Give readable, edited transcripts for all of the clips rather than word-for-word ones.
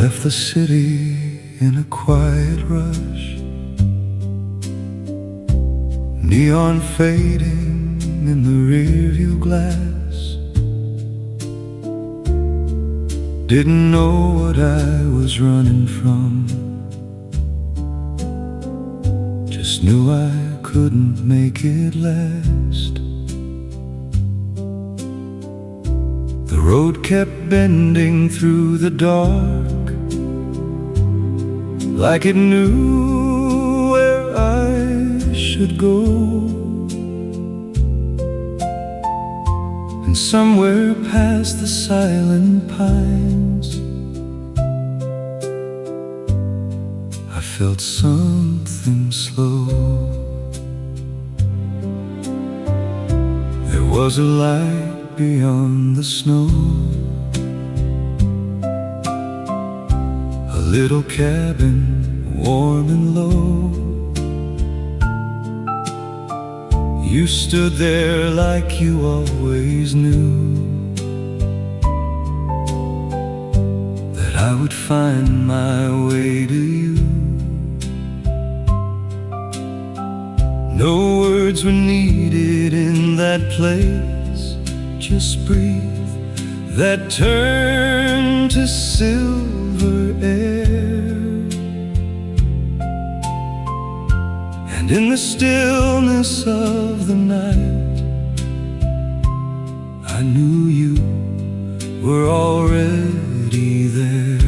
left the city in a quiet rush, neon fading in the rearview glass. Didn't know what I was running from, just knew I couldn't make it last. The road kept bending through the dark, like it knew where I should go. And somewhere past the silent pines, I felt something slow. There was a light beyond the snow, a little cabin, warm and low. You stood there like you always knew that I would find my way to you. No words were needed in that place, just breathe that turned to silver air. And in the stillness of the night, I knew you were already there.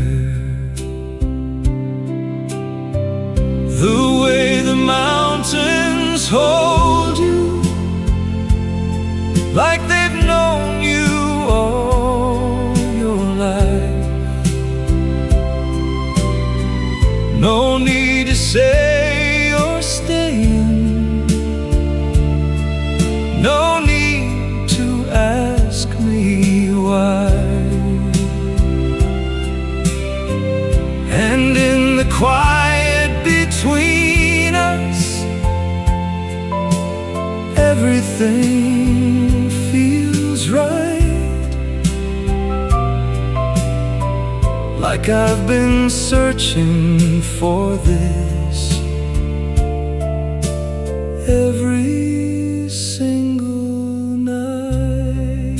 The way the mountains hold you, like they've known you all your life. No need to say you're staying, no need to ask me why. And in the quiet between us, everything feels right, like I've been searching for this every single night.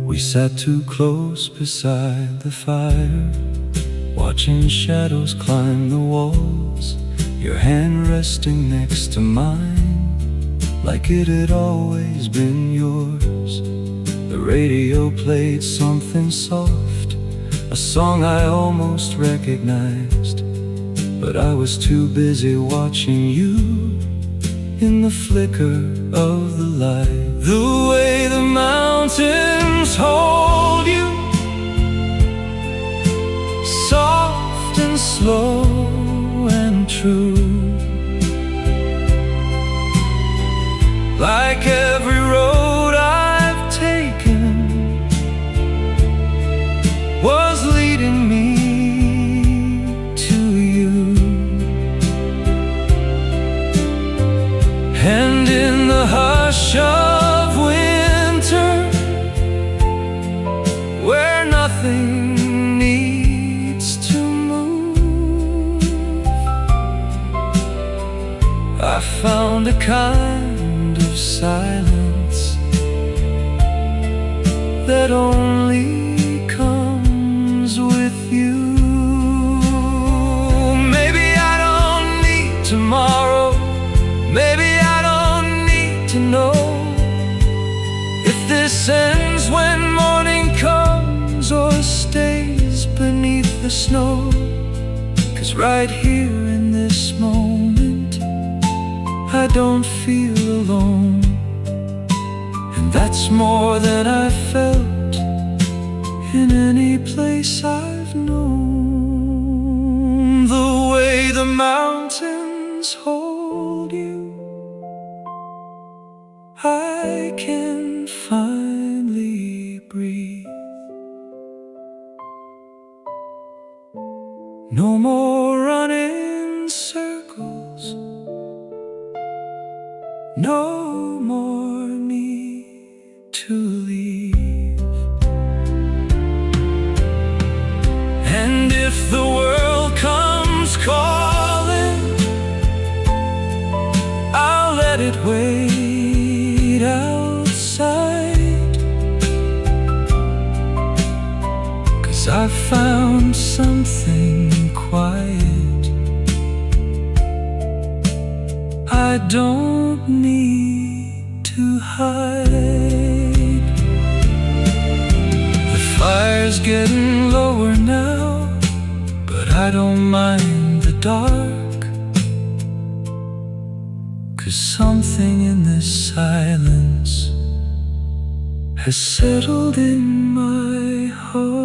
We sat too close beside the fire, watching shadows climb the walls, your hand resting next to mine, like it had always been yours. The radio played something soft, a song I almost recognized, but I was too busy watching you in the flicker of the light. The way the mountains hold you, soft and slow and true, like every road I've taken was leading me to you. And in the hush of winter, where nothing needs to move, I found a kind of silence that only comes with you. Maybe I don't need tomorrow, maybe I don't need to know if this ends when morning comes or stays beneath the snow. 'Cause right here in this moment, I don't feel alone, and that's more than I felt in any place I've known. The way the mountains hold you, I can finally breathe. No more running circles, no more need to leave. if the world comes calling, I'll let it wait outside, 'cause I found something quiet I don't need to hide. The fire's getting lower now, but I don't mind the dark, 'cause something in this silence has settled in my heart.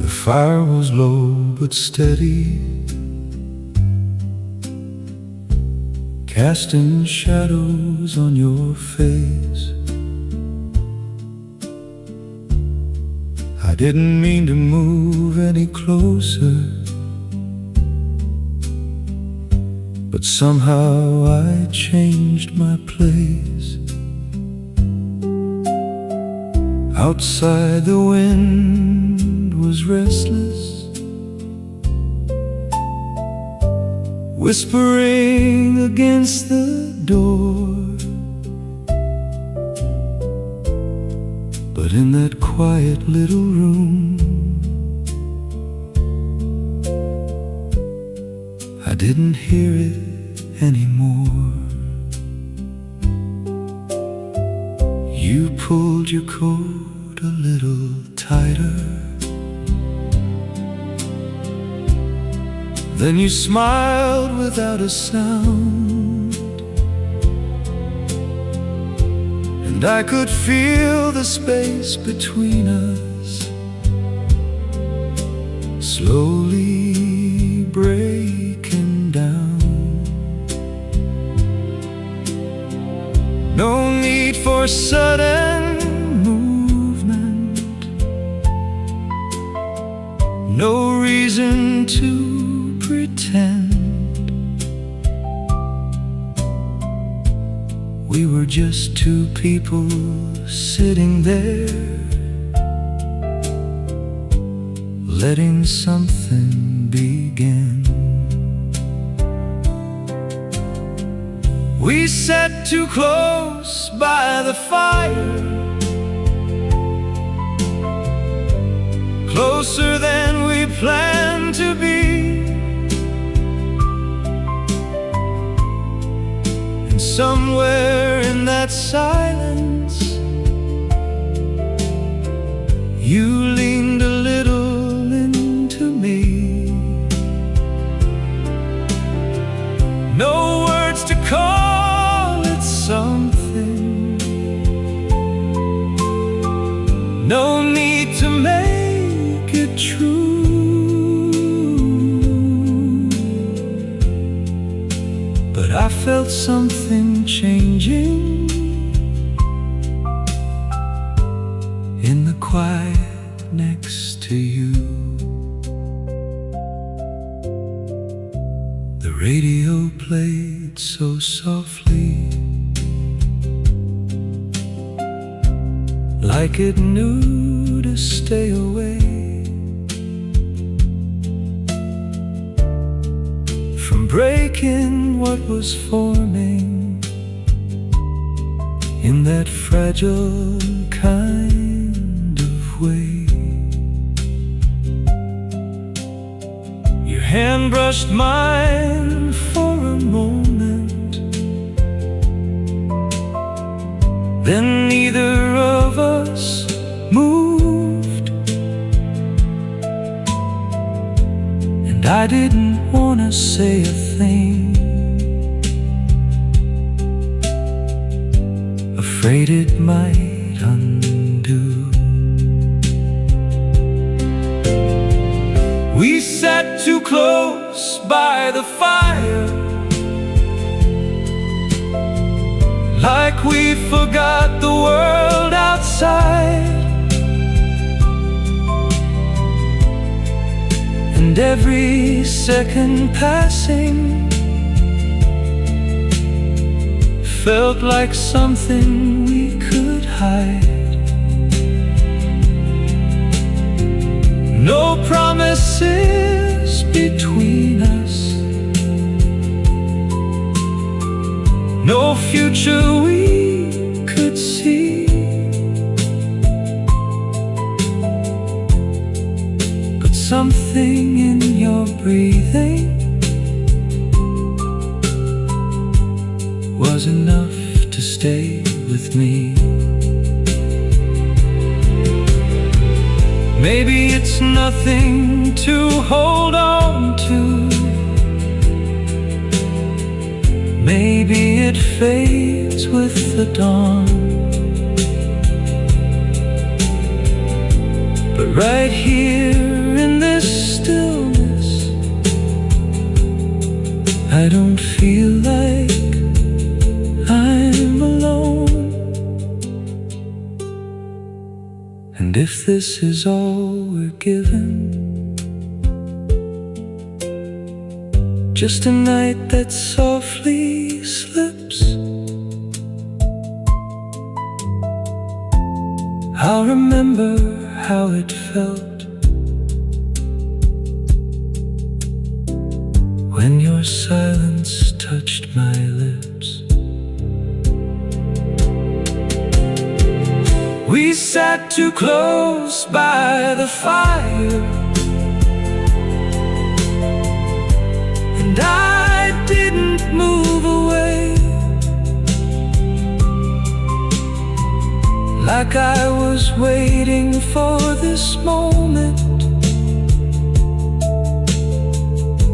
The fire was low but steady, casting shadows on your face. I didn't mean to move any closer, but somehow I changed my place. Outside the wind was restless, whispering against the door. But in that quiet little room, I didn't hear it anymore. You pulled your coat a little tighter, then you smiled without a sound, and I could feel the space between us slowly breaking down. No need for sudden movement, no reason to pretend. We were just two people sitting there, letting something begin. We sat too close by the fire, closer than we planned to be. Somewhere in that silence, you leaned a little into me. No words to call it something, no need to make it true, but I felt something changing in the quiet next to you. The radio played so softly, like it knew to stay away from breaking what was forming in that fragile kind of way. Your hand brushed mine for a moment, then neither of us moved, and I didn't want to say a thing, afraid it might undo. sat too close by the fire, like we forgot the world outside. And every second passing felt like something we could hide. No promises between us, no future we could see. But something in your breathing was enough to stay with me. Maybe it's nothing to hold on to, maybe it fades with the dawn. But right here in this stillness, I don't feel like I'm alone. And if this is all we're given, just a night that softly slips, I'll remember how it felt when your silence touched my lips. We sat too close by the fire, and I didn't move away, like I was waiting for this moment,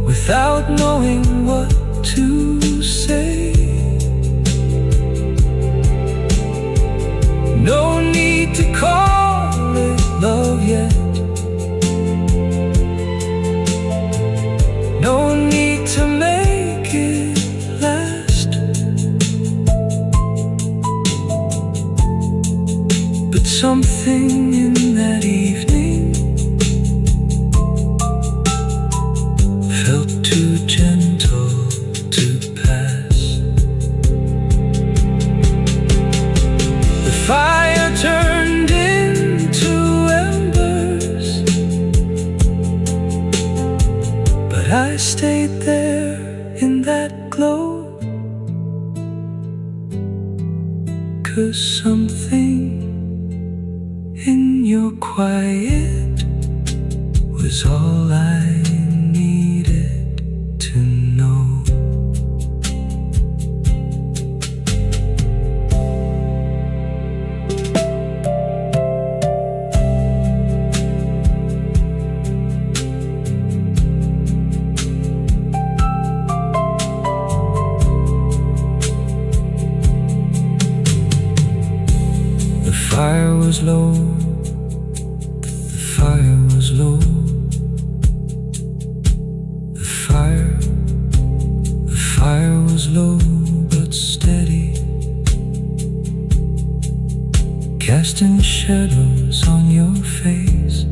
without knowing what to say. No need to call it love yet, no need to make it last. But something in that evening felt too gentle to pass. The fire turned into embers, but I stayed there in that glow, 'cause something in your quiet was all I needed to know. The fire was low, the fire was low. The fire was low but steady, casting shadows on your face.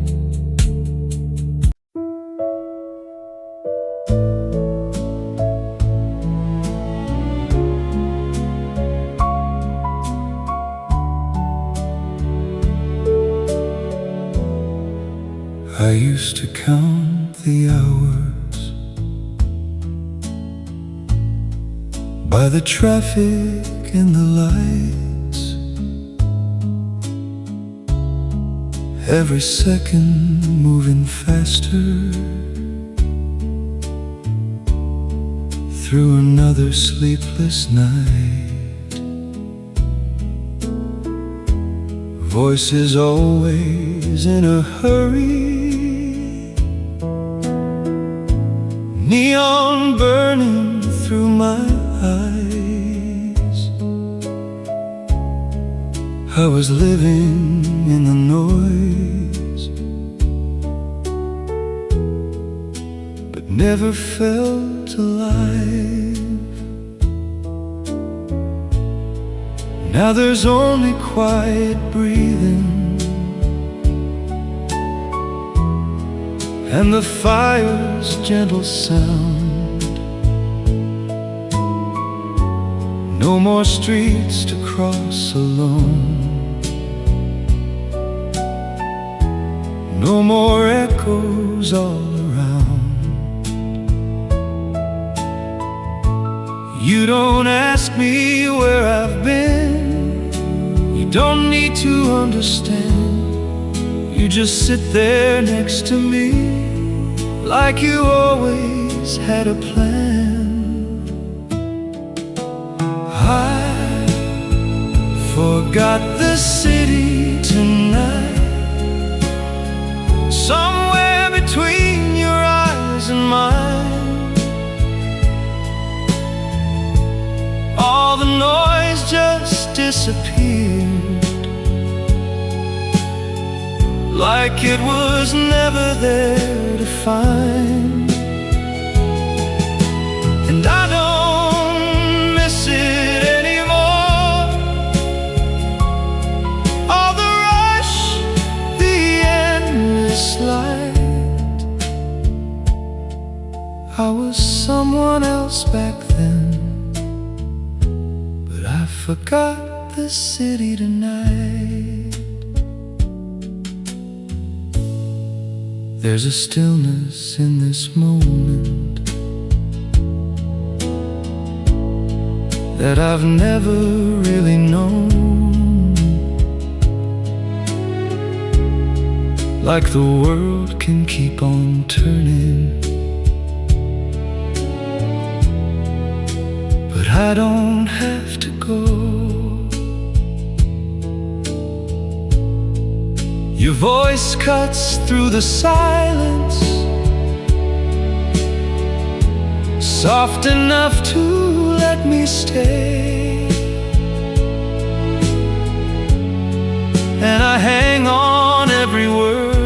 I used to count the hours by the traffic and the lights, every second moving faster through another sleepless night. Voices always in a hurry, neon burning through my eyes. I was living in the noise, never felt alive. Now there's only quiet breathing and the fire's gentle sound. No more streets to cross alone, no more echoes all around. You don't ask me where I've been, you don't need to understand. You just sit there next to me like you always had a plan. I forgot the city tonight, somewhere between your eyes and mine. All the noise just disappeared, like it was never there to find. And I don't miss it anymore, all the rush, the endless light. I was someone else back then, but I forgot the city tonight. There's a stillness in this moment that I've never really known, like the world can keep on turning, but I don't have to go. Your voice cuts through the silence, soft enough to let me stay, and I hang on every word,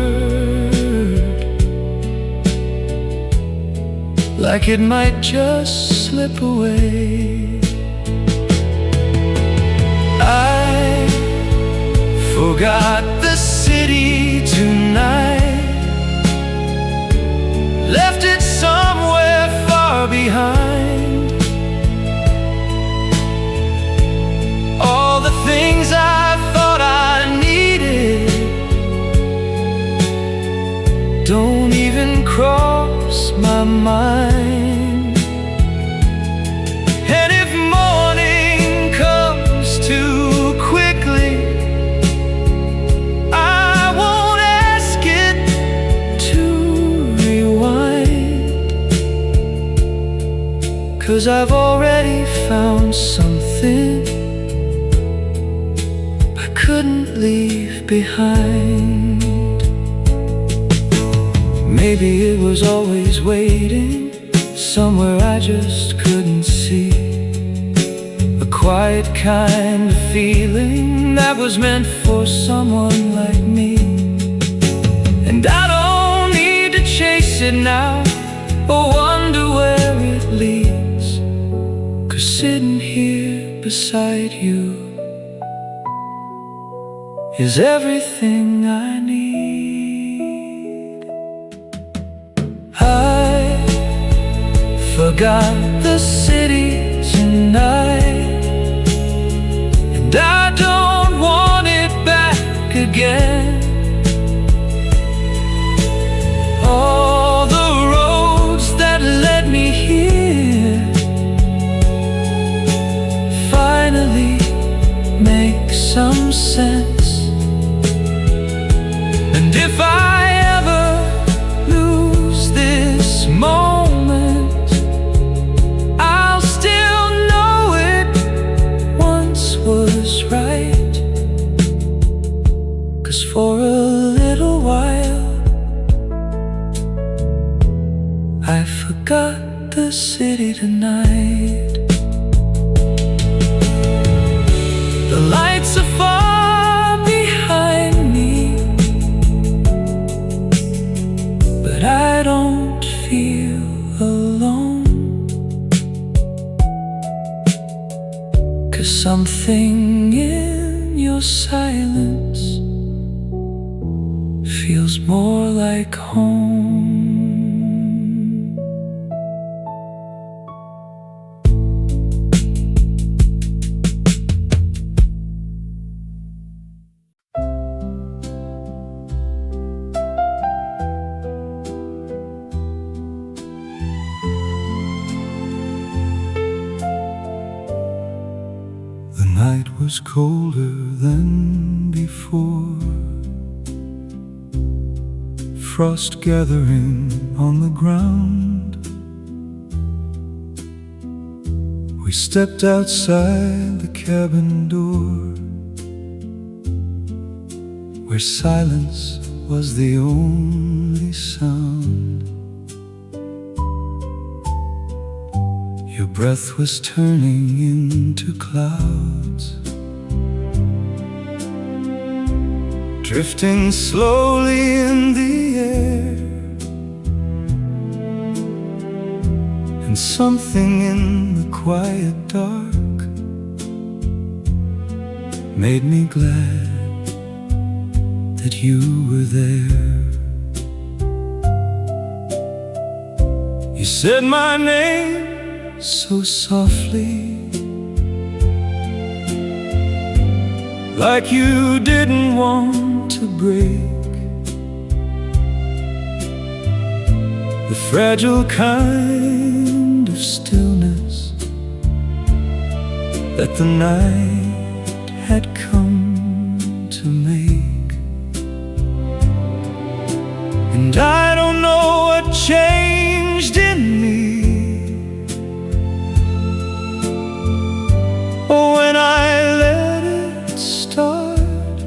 like it might just slip away. I forgot the city tonight, left it somewhere far behind. All the things I thought I needed don't even cross my mind. And if morning comes too quickly, I won't ask it to rewind, 'cause I've already found something I couldn't leave behind. Maybe it was always waiting somewhere I just couldn't see, a quiet kind of feeling that was meant for someone like me. And I don't need to chase it now or wonder where it leads, 'cause sitting here beside you is everything I need. I forgot the city tonight, and I don't want it back again. All the roads that led me here finally make some sense. And if I ever lose this moment, I'll still know it once was right. 'Cause for a little while I forgot the city tonight. The lights are far behind me, but I don't feel feels more like home. The night was colder than before, frost gathering on the ground. We stepped outside the cabin door, where silence was the only sound. Your breath was turning into clouds, drifting slowly in the air, and something in the quiet dark made me glad that you were there. You said my name so softly, like you didn't want to break the fragile kind of stillness that the night had come to make. And I don't know what changed in me, or when I let it start,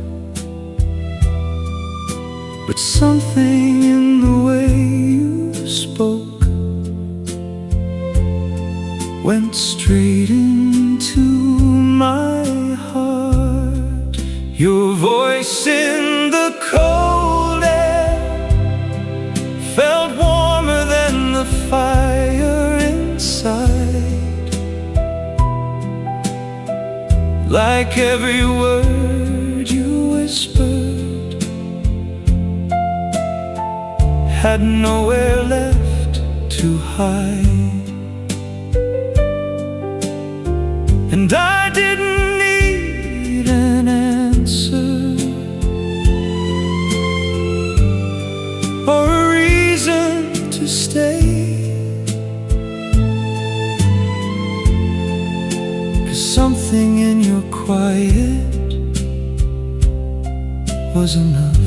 but something in the way you spoke went straight into my heart. Your voice in the cold air felt warmer than the fire inside, like every word you whispered had nowhere left to hide. And I didn't need an answer or a reason to stay, 'cause something in your quiet was enough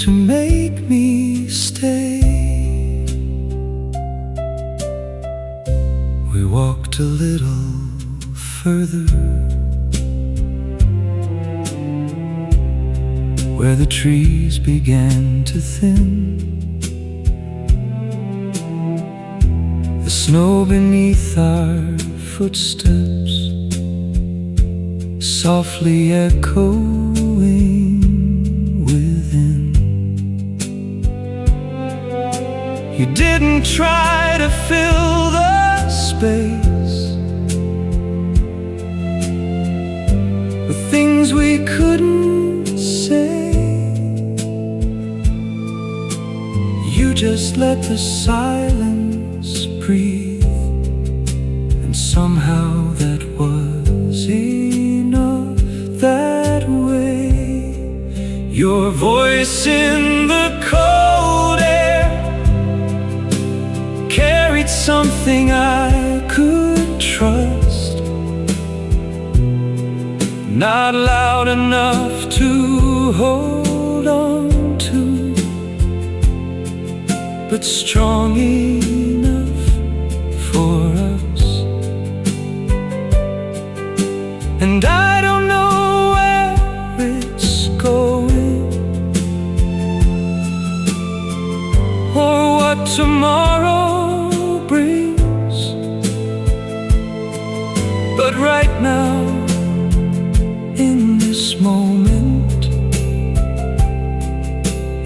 to make me stay. We walked a little further, where the trees began to thin. The snow beneath our footsteps softly echoing within. You didn't try to fill the space with things we couldn't say. You just let the silence breathe, and somehow that was enough that way. Your voice in the cold air carried something I could trust, not loud enough to hold on to, but strong enough for us. And I don't know where it's going or what tomorrow brings, but right now, in this moment,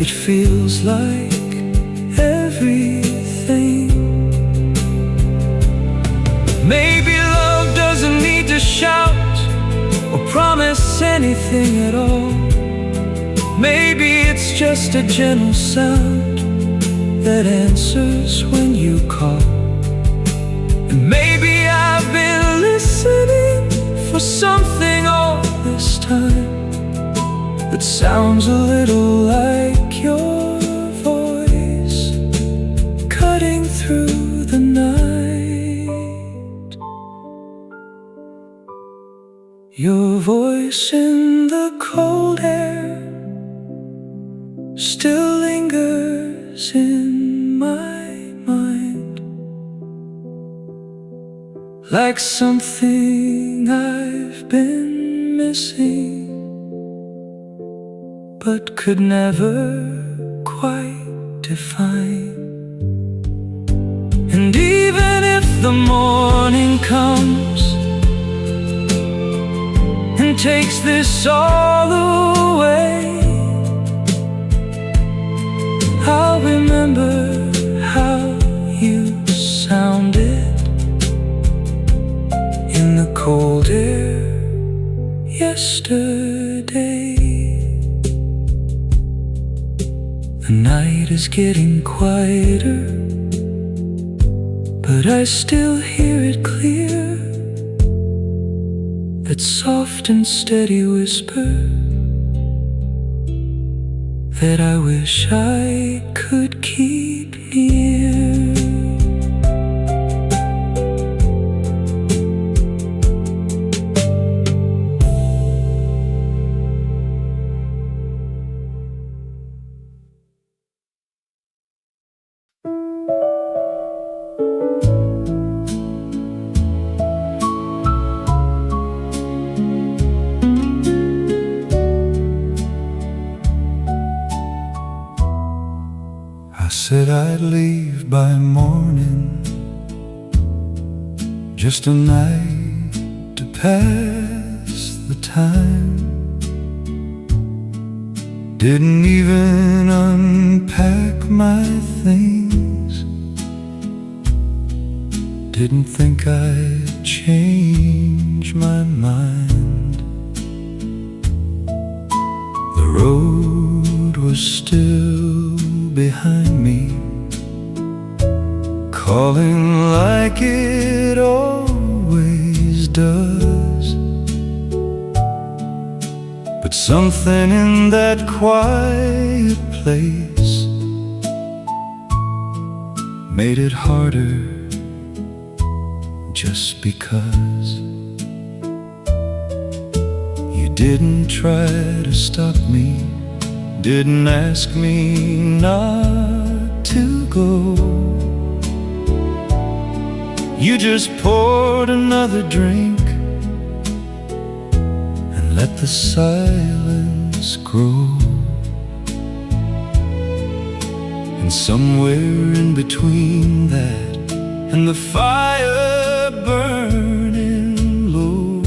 it feels like everything. Maybe love doesn't need to shout or promise anything at all. Maybe it's just a gentle sound that answers when you call. And maybe I've been listening for something all this time that sounds a little like your voice cutting through the night. Your voice in the cold air still lingers in my mind, like something I've been missing but could never quite define. And even if the morning comes and takes this all away, I'll remember how you sounded in the cold air yesterday. The night is getting quieter, but I still hear it clear, that soft and steady whisper that I wish I could keep near. I said I'd leave by morning, just a night to pass the time. Didn't even unpack my things, didn't think I'd change my mind. The road was still behind me, calling like it always does. But something in that quiet place made it harder, just because you didn't try to stop me, didn't ask me not to go. You just poured another drink and let the silence grow. And somewhere in between that and the fire burning low,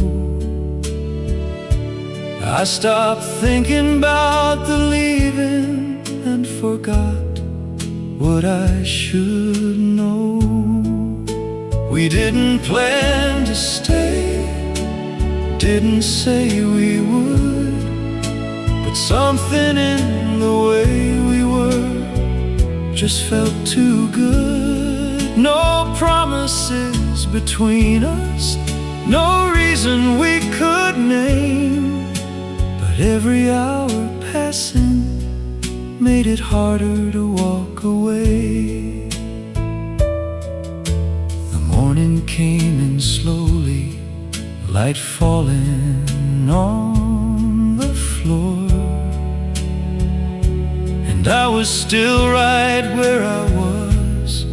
I stopped thinking about the leaving and forgot what I should know. We didn't plan to stay, didn't say we would, but something in the way we were just felt too good. No promises between us, no reason we could name, but every hour passing made it harder to walk away. The morning came in slowly, light falling on the floor, and I was still right where I was,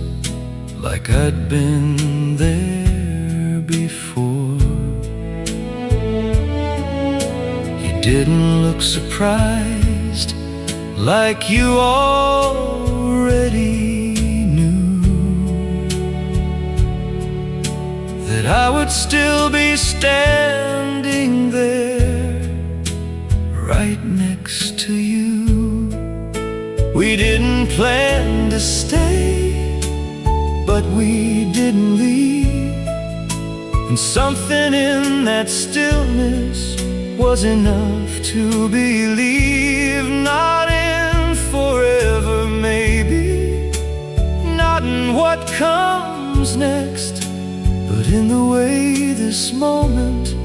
like I'd been there before. You didn't look surprised, like you already knew that I would still be standing there right next to you. We didn't plan to stay, but we didn't leave, and something in that stillness was enough to believe. Not in forever, maybe, not in what comes next, but in the way this moment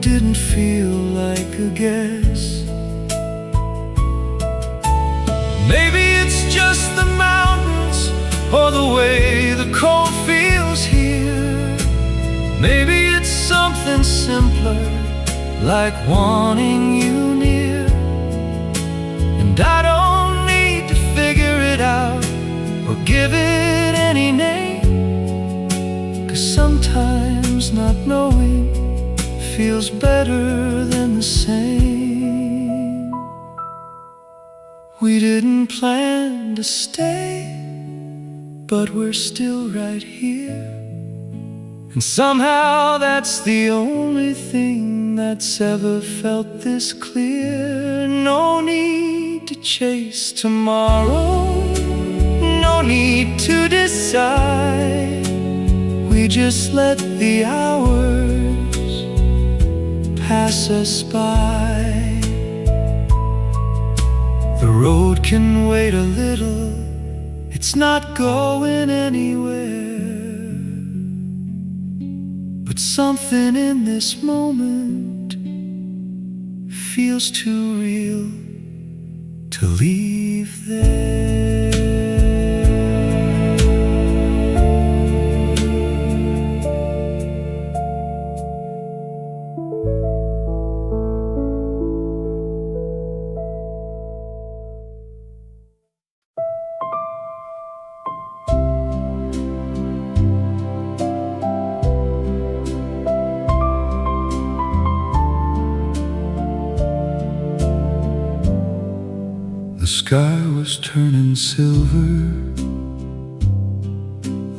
didn't feel like a guess. Maybe it's just the mountains, or the way the cold feels here. Maybe it's something simpler, like wanting you near. And I don't need to figure it out or give it any name, 'cause sometimes not knowing feels better than the same. We didn't plan to stay, but we're still right here. And somehow that's the only thing that's ever felt this clear. No need to chase tomorrow, no need to decide. We just let the hours pass us by. The road can wait a little, it's not going anywhere. But something in this moment feels too real to leave there. The sky was turning silver,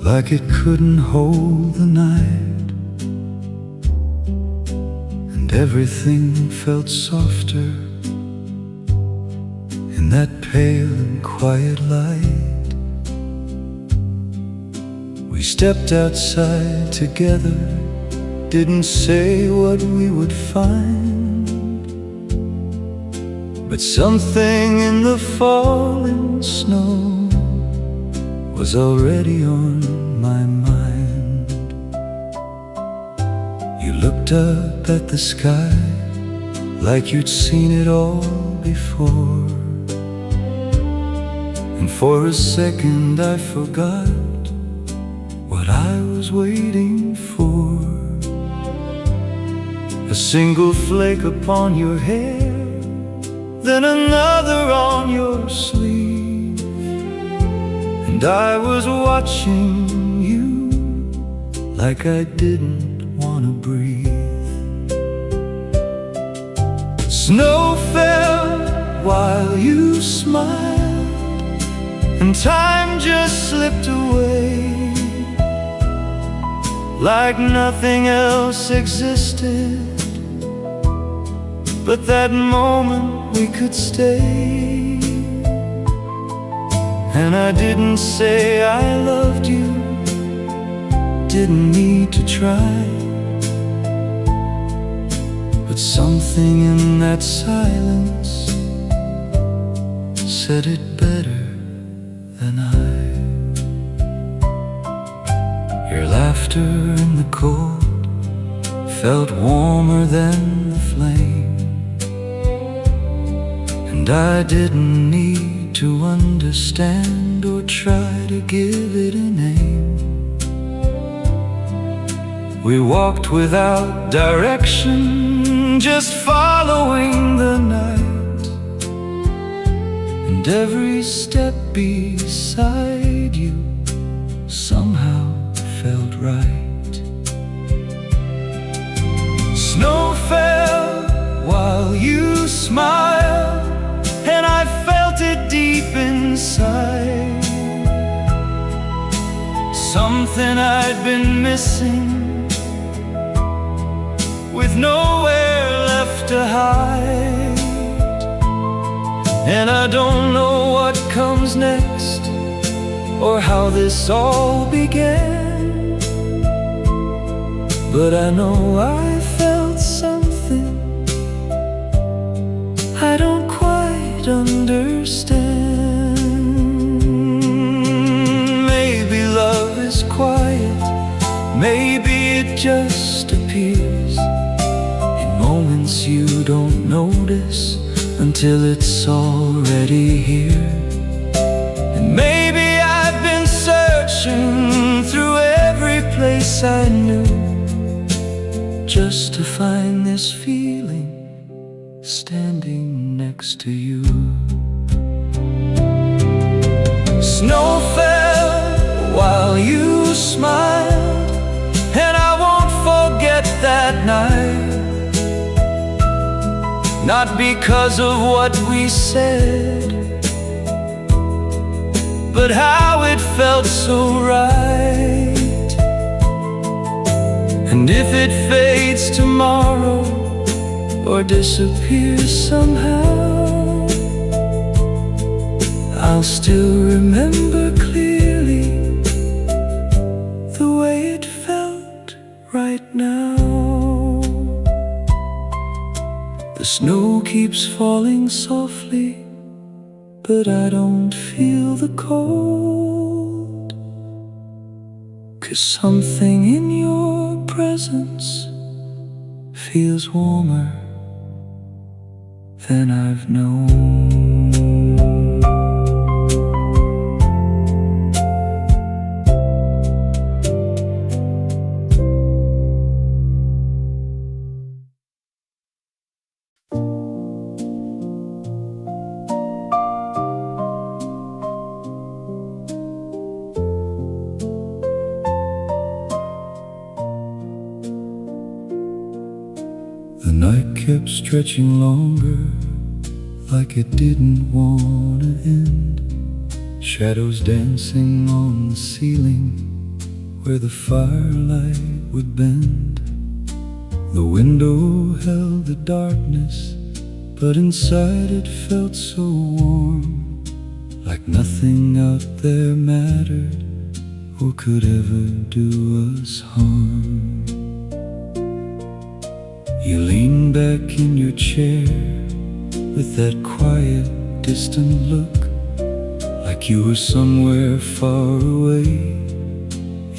like it couldn't hold the night, and everything felt softer in that pale and quiet light. We stepped outside together, didn't say what we would find, but something in the falling snow was already on my mind. You looked up at the sky like you'd seen it all before, and for a second I forgot what I was waiting for. A single flake upon your hair, then another on your sleeve, and I was watching you like I didn't want to breathe. Snow fell while you smiled, and time just slipped away like nothing else existed. But that moment we could stay, and I didn't say I loved you, didn't need to try, but something in that silence said it better than I. Your laughter in the cold felt warmer than the flame, and I didn't need to understand or try to give it a name. We walked without direction, just following the night, and every step beside you somehow felt right. Snow fell while you smiled, and I felt it deep inside, something I'd been missing, with nowhere left to hide. And I don't know what comes next, or how this all began, but I know I felt something just appears in moments you don't notice until it's already here. And maybe I've been searching through every place I knew just to find this feeling standing next to you. Snow fell while you smiled, and I won't forget that night. Not because of what we said, but how it felt so right. And if it fades tomorrow or disappears somehow, I'll still remember clearly the way it felt right now. The snow keeps falling softly, but I don't feel the cold, 'cause something in your presence feels warmer than I've known. The night kept stretching longer, like it didn't want to end. Shadows dancing on the ceiling where the firelight would bend. The window held the darkness, but inside it felt so warm, like nothing out there mattered or could ever do us harm. You leaned back in your chair with that quiet, distant look, like you were somewhere far away,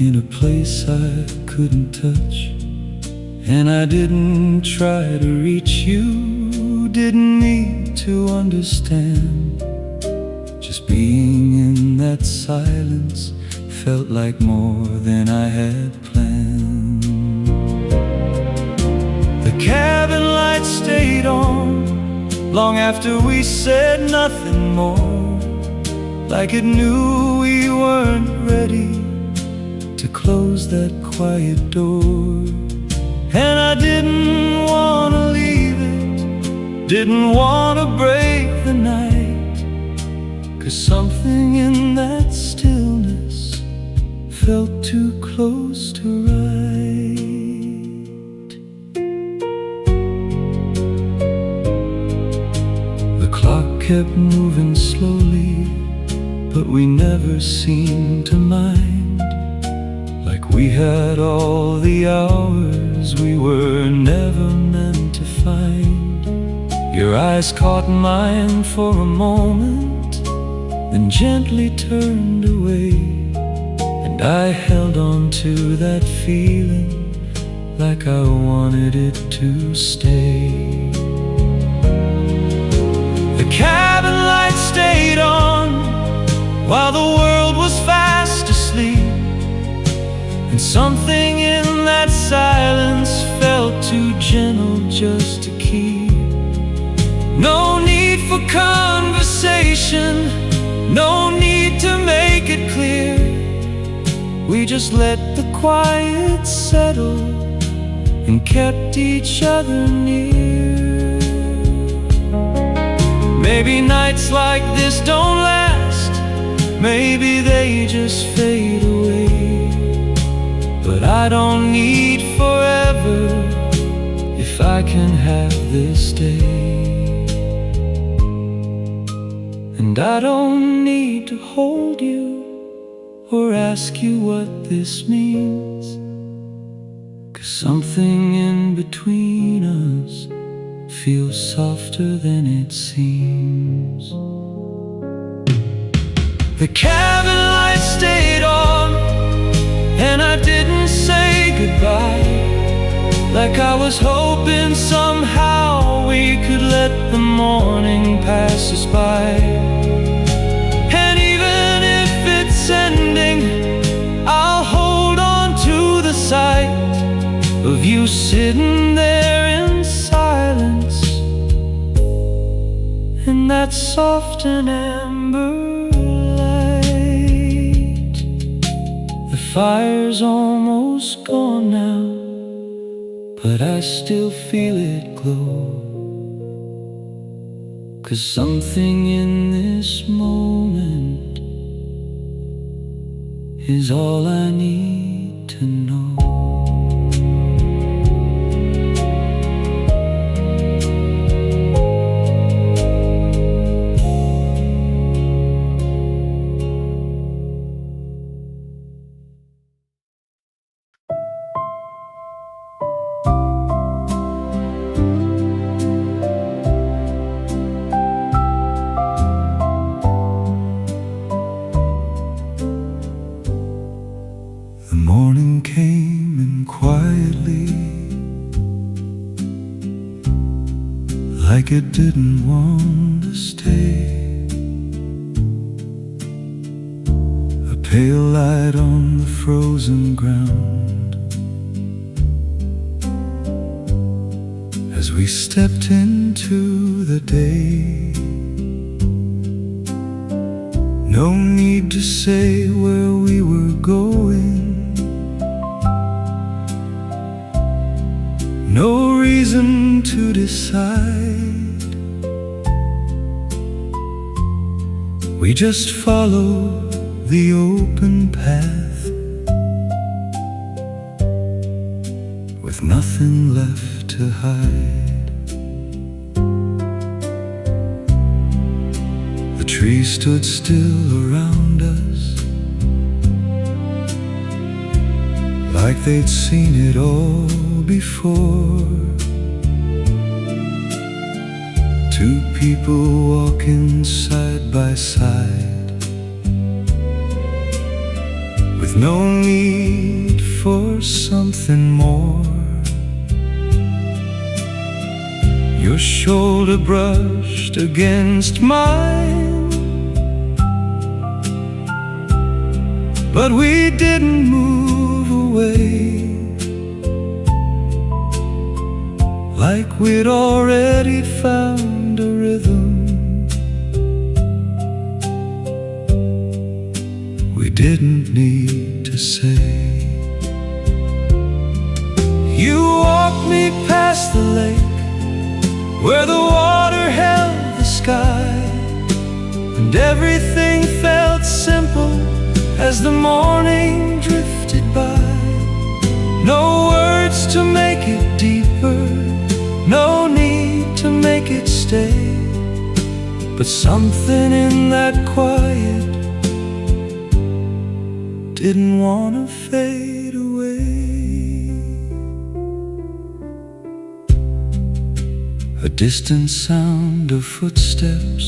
in a place I couldn't touch. And I didn't try to reach you, didn't need to understand. Just being in that silence felt like more than I had planned. The cabin lights stayed on long after we said nothing more, like it knew we weren't ready to close that quiet door. And I didn't want to leave it, didn't want to break the night, 'cause something in that stillness felt too close to right. The clock kept moving slowly, but we never seemed to mind, like we had all the hours we were never meant to find. Your eyes caught mine for a moment, then gently turned away, and I held on to that feeling like I wanted it to stay. The cabin lights stayed on while the world was fast asleep, and something in that silence felt too gentle just to keep. No need for conversation, no need to make it clear. We just let the quiet settle and kept each other near. Maybe nights like this don't last, maybe they just fade away, but I don't need forever if I can have this day. And I don't need to hold you or ask you what this means, 'cause something in between us feels softer than it seems. The cabin lights stayed on, and I didn't say goodbye. like I was hoping somehow we could let the morning pass us by. And even if it's ending, I'll hold on to the sight of you sitting there in silence, in that soft and amber light. The fire's almost gone now, but I still feel it glow. 'Cause something in this moment is all I need to know. The morning came in quietly, like it didn't want to stay. A pale light on the frozen ground as we stepped into the day. No need to say where we were going, no reason to decide. We just followed the open path, with nothing left to hide. The trees stood still around us, like they'd seen it all before. Two people walking side by side, with no need for something more. Your shoulder brushed against mine, but we didn't move away, like we'd already found a rhythm. We didn't need to say. You walked me past the lake, where the water held the sky, and everything felt simple as the morning drifted by. No words to make it deeper, no need to make it stay, but something in that quiet didn't want to fade away. A distant sound of footsteps,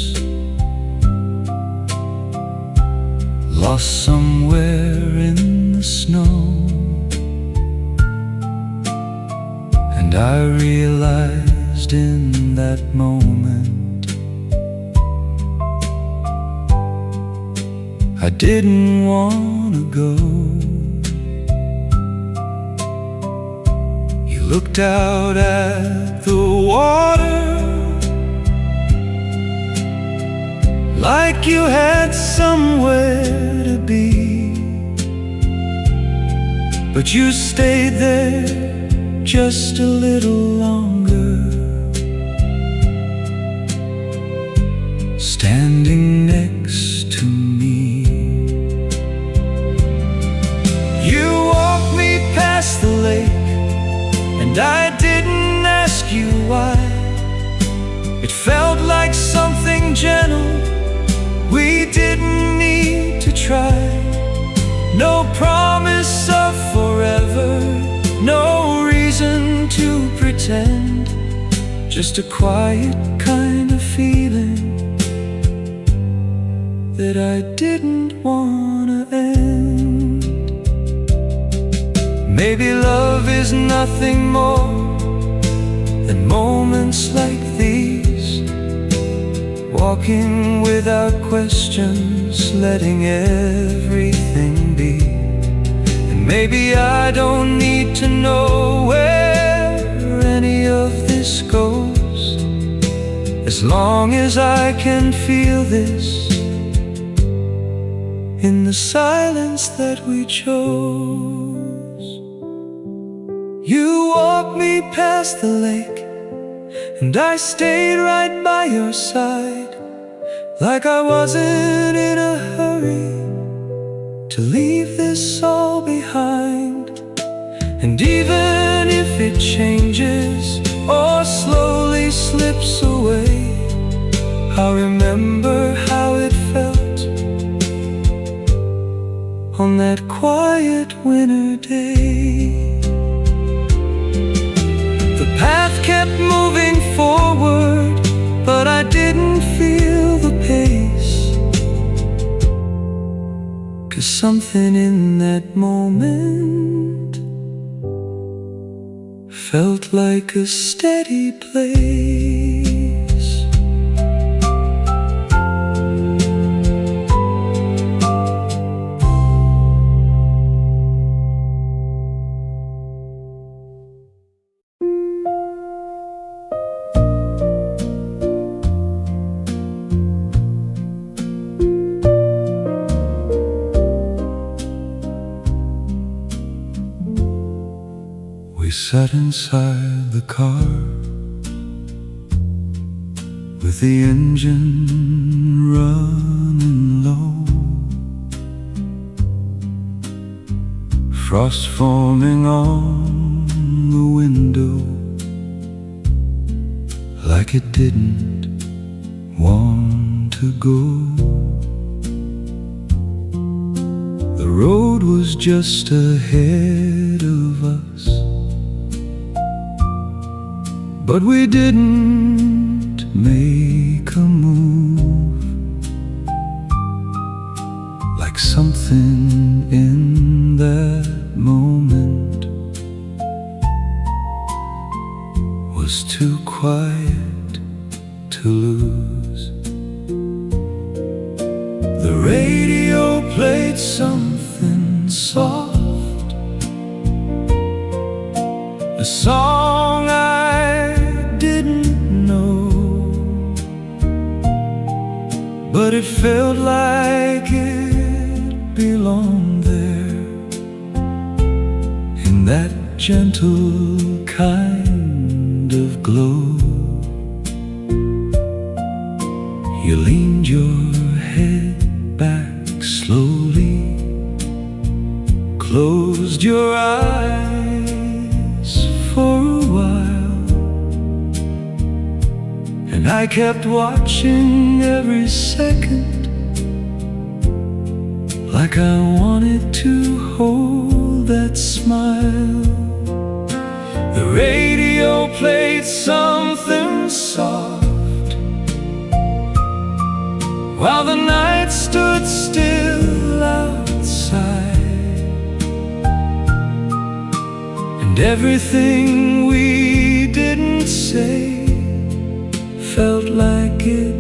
lost somewhere in the snow, and I realized in that moment I didn't want to go. You looked out at the water, like you had somewhere to be, but you stayed there just a little longer, standing next to me. You walked me past the lake, and I didn't ask you why. It felt like something gentle we didn't need to try. No promise of forever, no reason to pretend, just a quiet kind of feeling that I didn't want to end. Maybe love is nothing more And moments like these, walking without questions, letting everything be. And maybe I don't need to know where any of this goes, as long as I can feel this in the silence that we chose. You walked me past the lake, and I stayed right by your side, like I wasn't in a hurry to leave this all behind. And even if it changes or slowly slips away, I'll remember how it felt on that quiet winter day. The path kept moving forward, but I didn't feel the pace, 'cause something in that moment felt like a steady place. We sat inside the car with the engine running low, frost forming on the window like it didn't want to go. The road was just ahead of us, but we didn't make a move, like something in that moment was too quiet to lose. The radio played something soft, a song I didn't know, but it felt like it belonged there, in that gentle kind of glow. You leaned your head back slowly, closed your eyes for a while, and I kept watching every second, like I wanted to hold that smile. The radio played something soft, while the night stood still outside, and everything we didn't say felt like it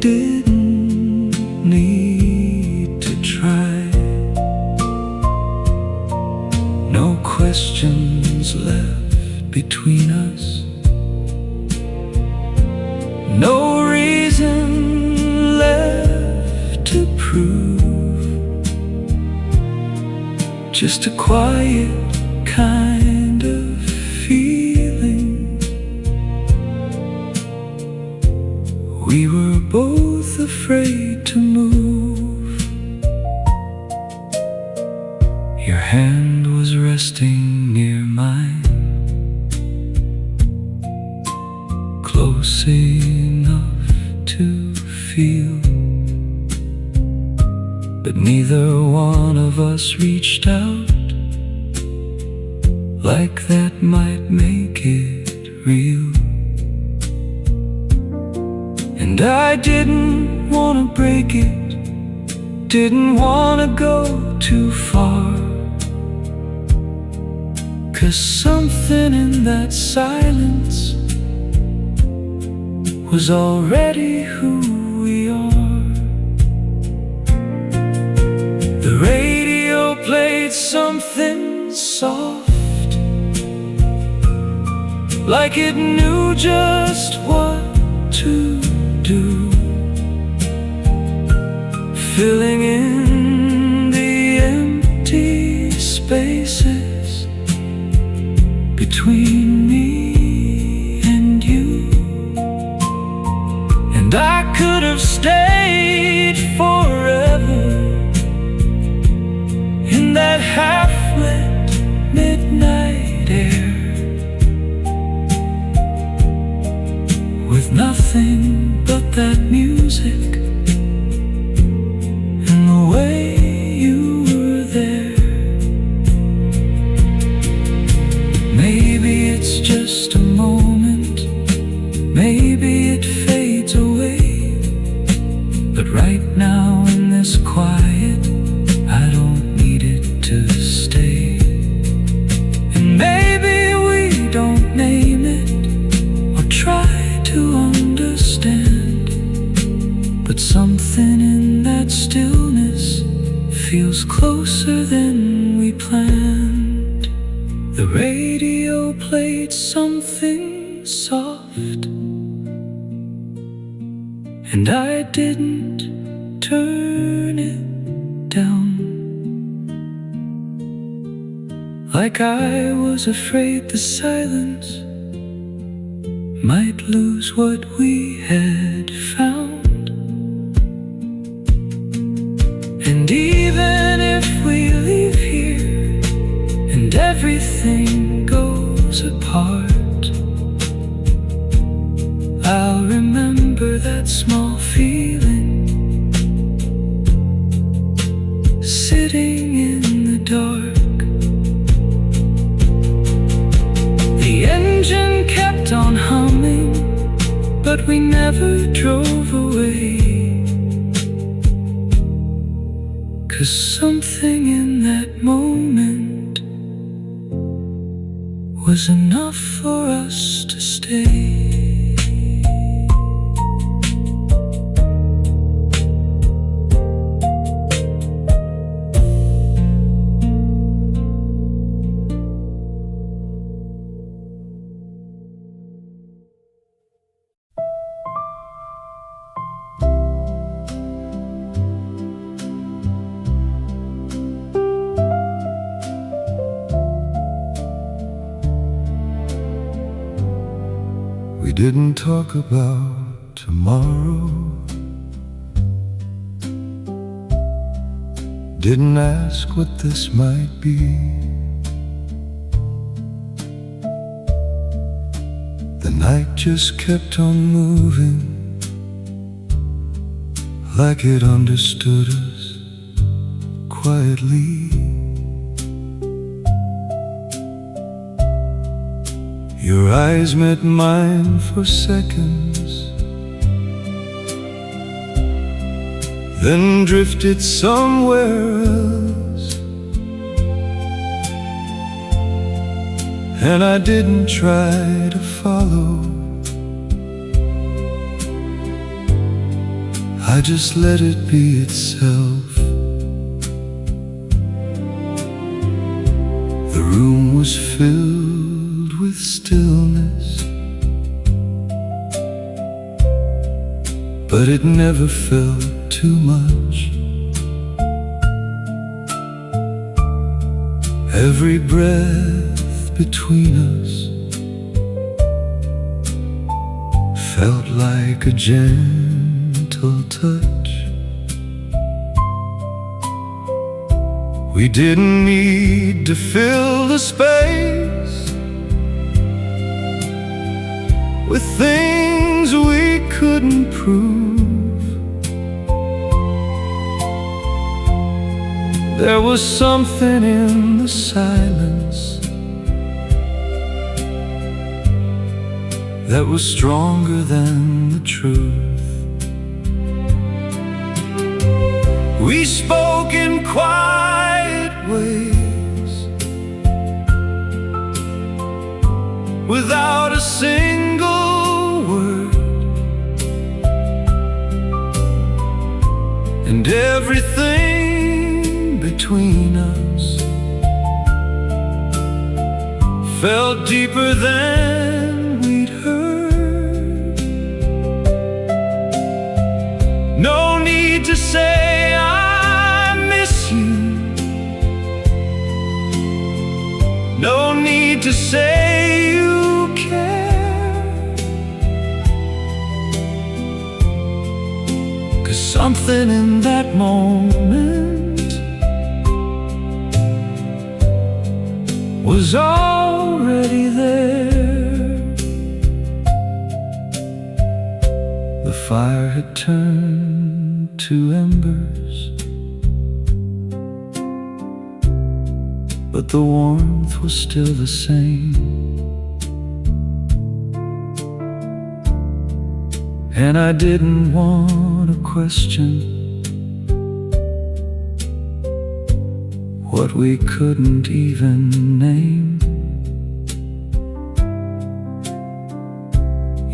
didn't need to try. No questions left between us, no reason left to prove, just a quiet kind of feeling. We were both afraid to move. Your hand was resting near mine, close enough to feel, but neither one of us reached out, like that might make it real. And I didn't want to break it, didn't want to go too far, 'cause something in that silence was already who we are. The radio played something soft, like it knew just what to do, filling in the empty spaces between me and you. And I could have stayed forever in that half-lit midnight air, with nothing but that music and the way you were there. Maybe it's just a moment, maybe it fades away, but right now in this quiet, I don't need it to stay. And maybe we don't name it or try to understand, but something in that stillness feels closer than we planned. The radio played something soft, and I didn't turn it down, like I was afraid the silence might lose what we had found. And even if we leave here and everything goes apart, I'll remember that small feeling sitting in the dark. The engine kept on humming, but we never drove away, 'cause something in that moment was enough for us to stay. We didn't talk about tomorrow, didn't ask what this might be. The night just kept on moving, like it understood us quietly. Your eyes met mine for seconds, then drifted somewhere else, and I didn't try to follow. I just let it be itself. The room was filled with stillness, but it never felt too much. Every breath between us felt like a gentle touch. We didn't need to fill the space with things we couldn't prove. There was something in the silence that was stronger than the truth. We spoke in quiet ways, without a single word, and everything between us felt deeper than we'd heard. No need to say I miss you, no need to say you care, 'cause something in that moment was already there. The fire had turned to embers, but the warmth was still the same. And I didn't want to question what we couldn't even name.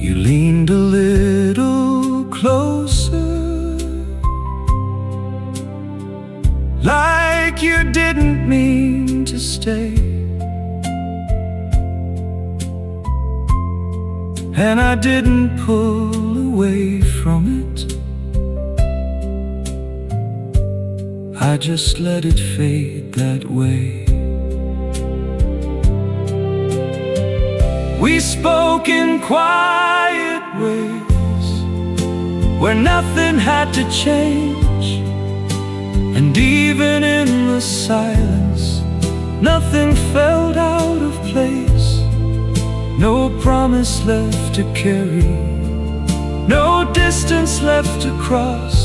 You leaned a little closer, like you didn't mean to stay, and I didn't pull away from it. I just let it fade that way. We spoke in quiet ways, where nothing had to change, and even in the silence, nothing felt out of place. No promise left to carry, no distance left to cross,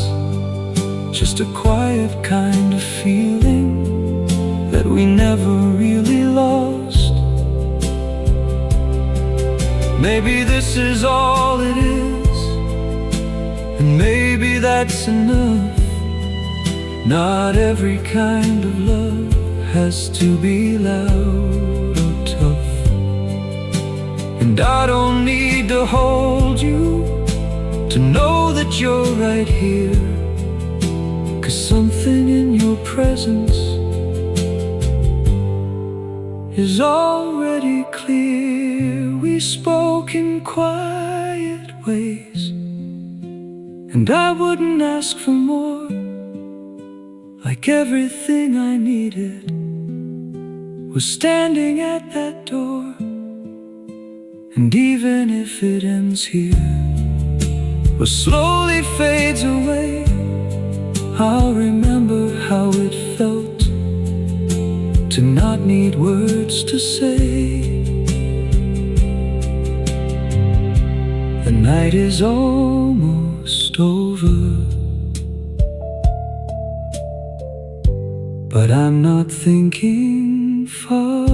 just a quiet kind of feeling that we never really lost. Maybe this is all it is, and maybe that's enough. Not every kind of love has to be loud or tough, and I don't need to hold you to know that you're right here, 'cause something in your presence is already clear. We spoke in quiet ways, and I wouldn't ask for more. Like everything I needed was standing at that door. And even if it ends here, or slowly fades away, I'll remember how it felt to not need words to say. The night is almost over, but I'm not thinking far,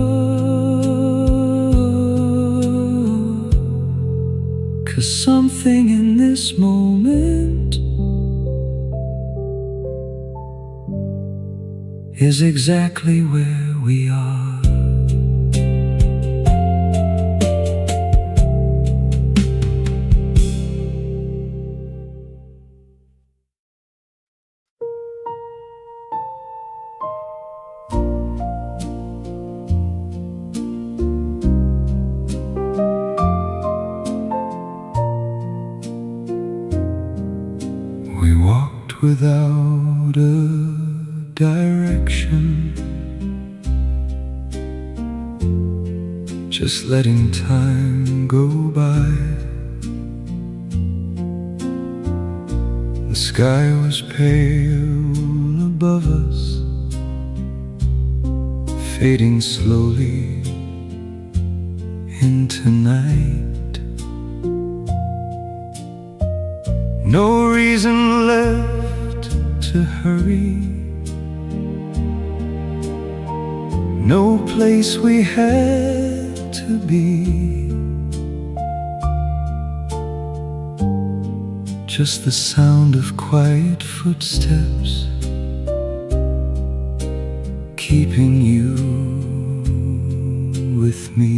'cause something in this moment is exactly where we are. We walked without a direction, just letting time go by. The sky was pale above us, fading slowly into night. No reason left to hurry, no place we had to be, just the sound of quiet footsteps, keeping you with me.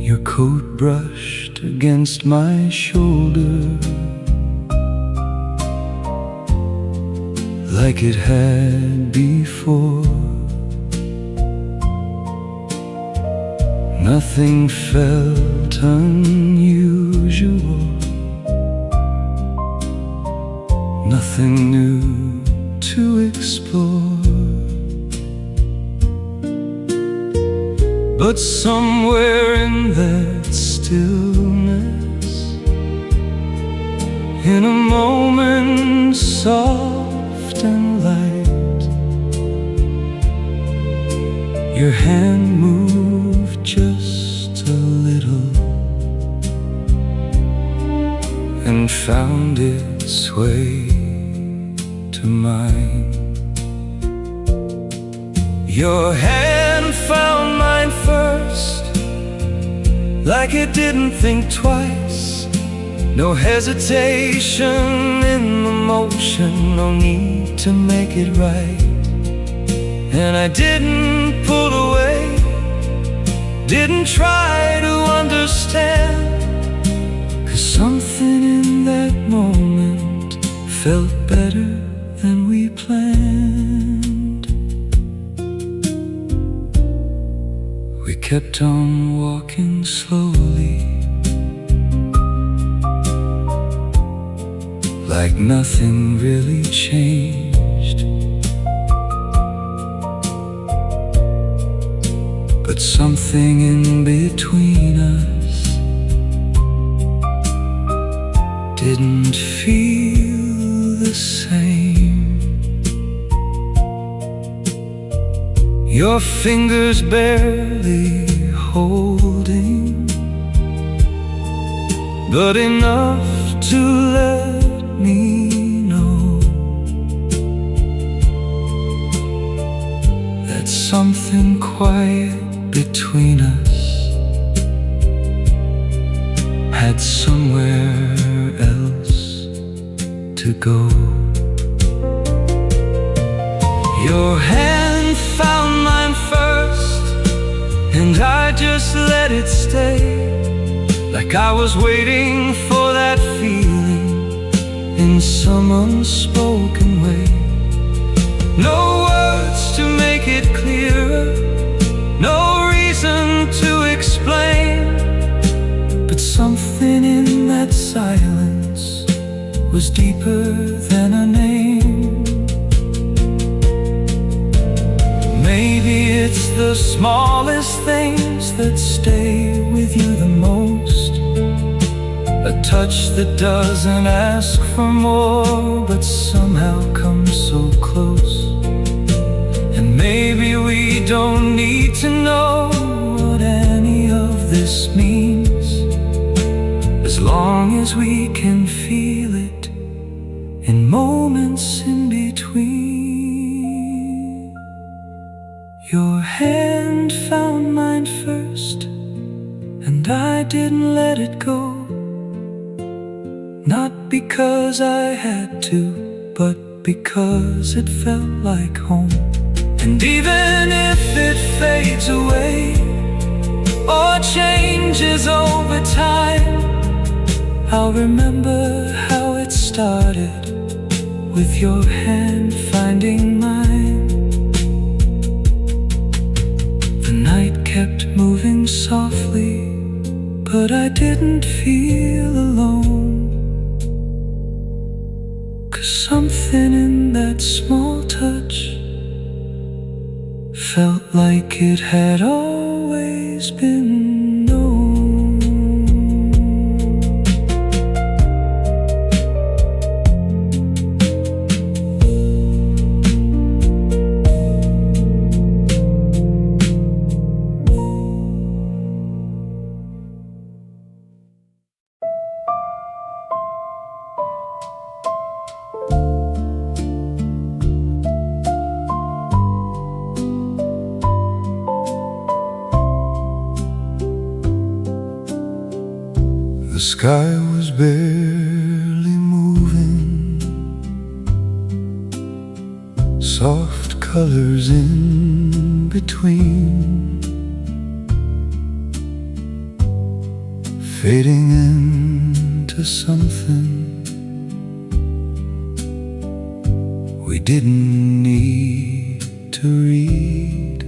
Your coat brushed against my shoulder, like it had before. Nothing felt unusual, nothing new to explore. But somewhere in that stillness, in a moment soft and light, your hand moved just a little and found its way to mine. Your hand found mine first, like it didn't think twice. No hesitation in the motion, no need to make it right. And I didn't pull away, didn't try to understand, 'cause something in that moment felt better than we planned. We kept on walking slowly, like nothing really changed. But something in between us didn't feel the same. Your fingers barely holding, but enough to let me know that something quiet between us had somewhere else to go. Your hand found mine first, and I just let it stay, like I was waiting for that feeling in some unspoken way. No words to make it clearer, no reason to explain, but something in that silence was deeper than a name. Maybe it's the smallest things that stay with you the most, a touch that doesn't ask for more, but somehow comes so close. And maybe we don't need to know what any of this means, as long as we can feel it in moments in between. Your hand found mine first, and I didn't let it go. Not because I had to, but because it felt like home. And even if it fades away or changes over time, I'll remember how it started, with your hand finding mine. The night kept moving softly, but I didn't feel alone, 'cause something in that small touch felt like it had always been known. The sky was barely moving, soft colors in between, fading into something we didn't need to read.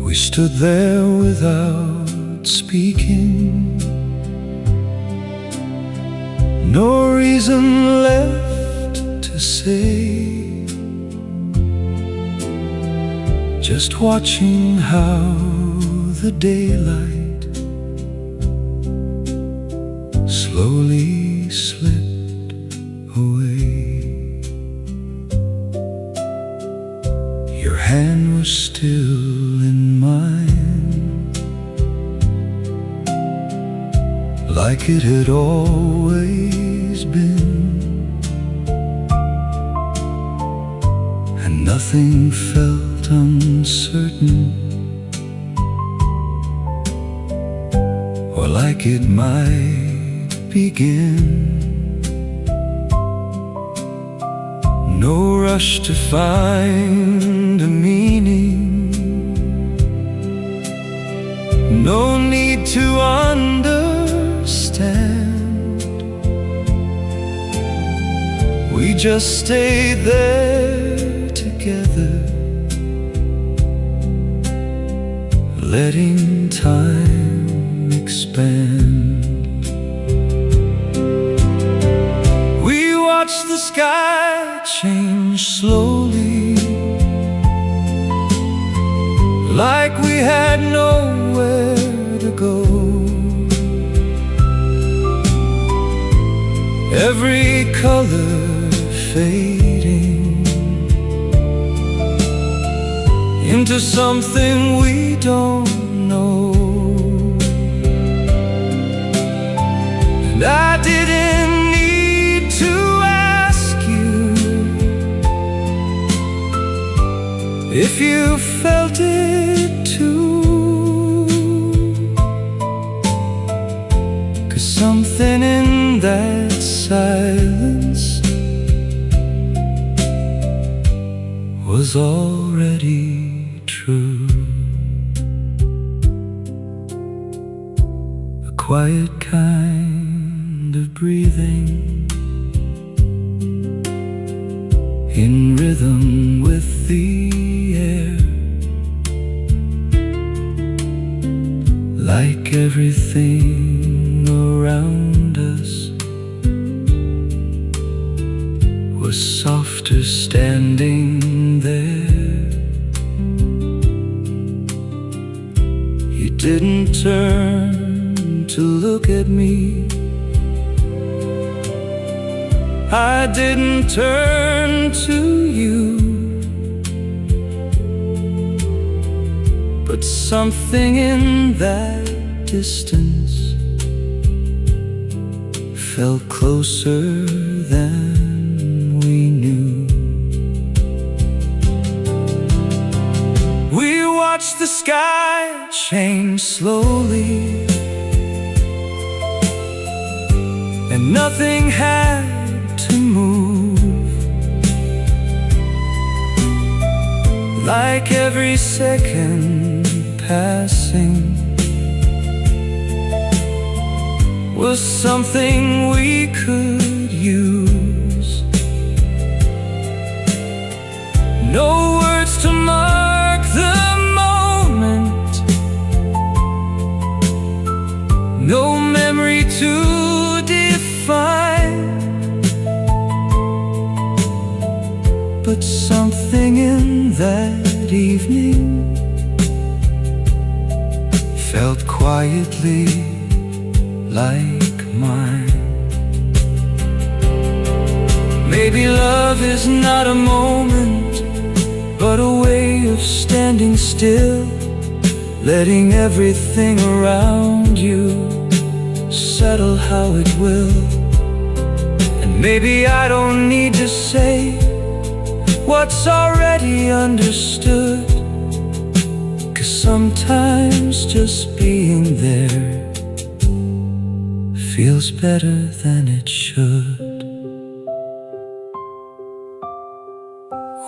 We stood there without speaking, no reason left to say, just watching how the daylight slowly slipped away. Your hand was still in mine, like it had always been, and nothing felt uncertain or like it might begin. No rush to find a meaning, no need to understand. We just stayed there together, letting time expand. We watched the sky change slowly, like we had nowhere to go. Every color fading into something we don't know. And I didn't need to ask you if you felt it too, 'cause something in that silence was already true. A quiet kind of breathing in rhythm with the air, like everything around us was softer standing there. You didn't turn to look at me, I didn't turn to you, but something in that distance felt closer than we knew. We watched the sky change slowly, and nothing had to move, like every second passing was something we could use. No words to mark the moment, no memory to define, but something in that evening felt quietly like mine. Maybe love is not a moment, but a way of standing still, letting everything around you settle how it will. And maybe I don't need to say what's already understood, 'cause sometimes just being there feels better than it should.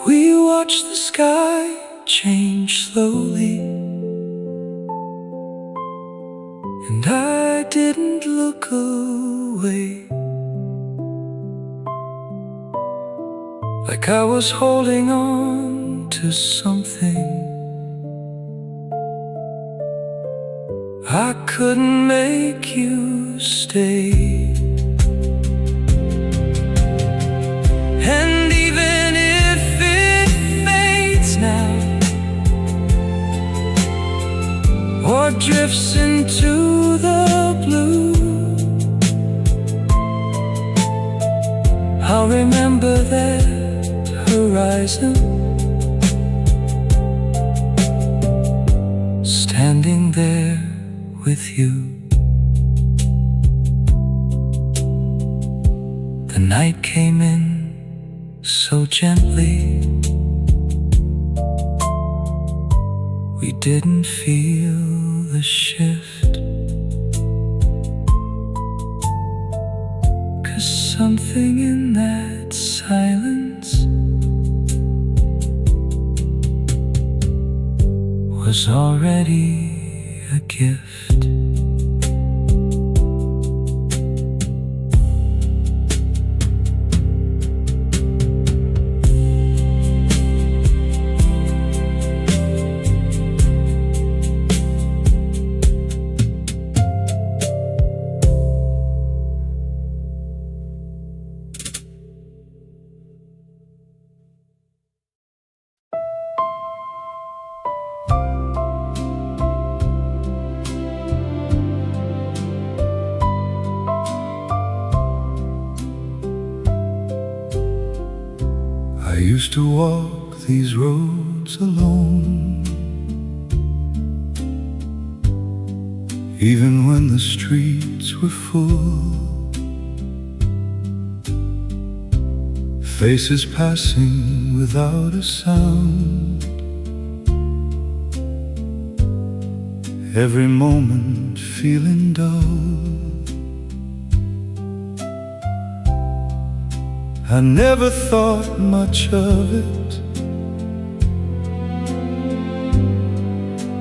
We watched the sky change slowly, and I didn't look away. like I was holding on to something. I couldn't make you stay. And even if it fades now, or drifts into the blue, I'll remember that horizon, standing there with you. The night came in so gently, we didn't feel the shift, 'cause something in that silence was already a gift. I used to walk these roads alone, even when the streets were full. Faces passing without a sound, every moment feeling dull. I never thought much of it,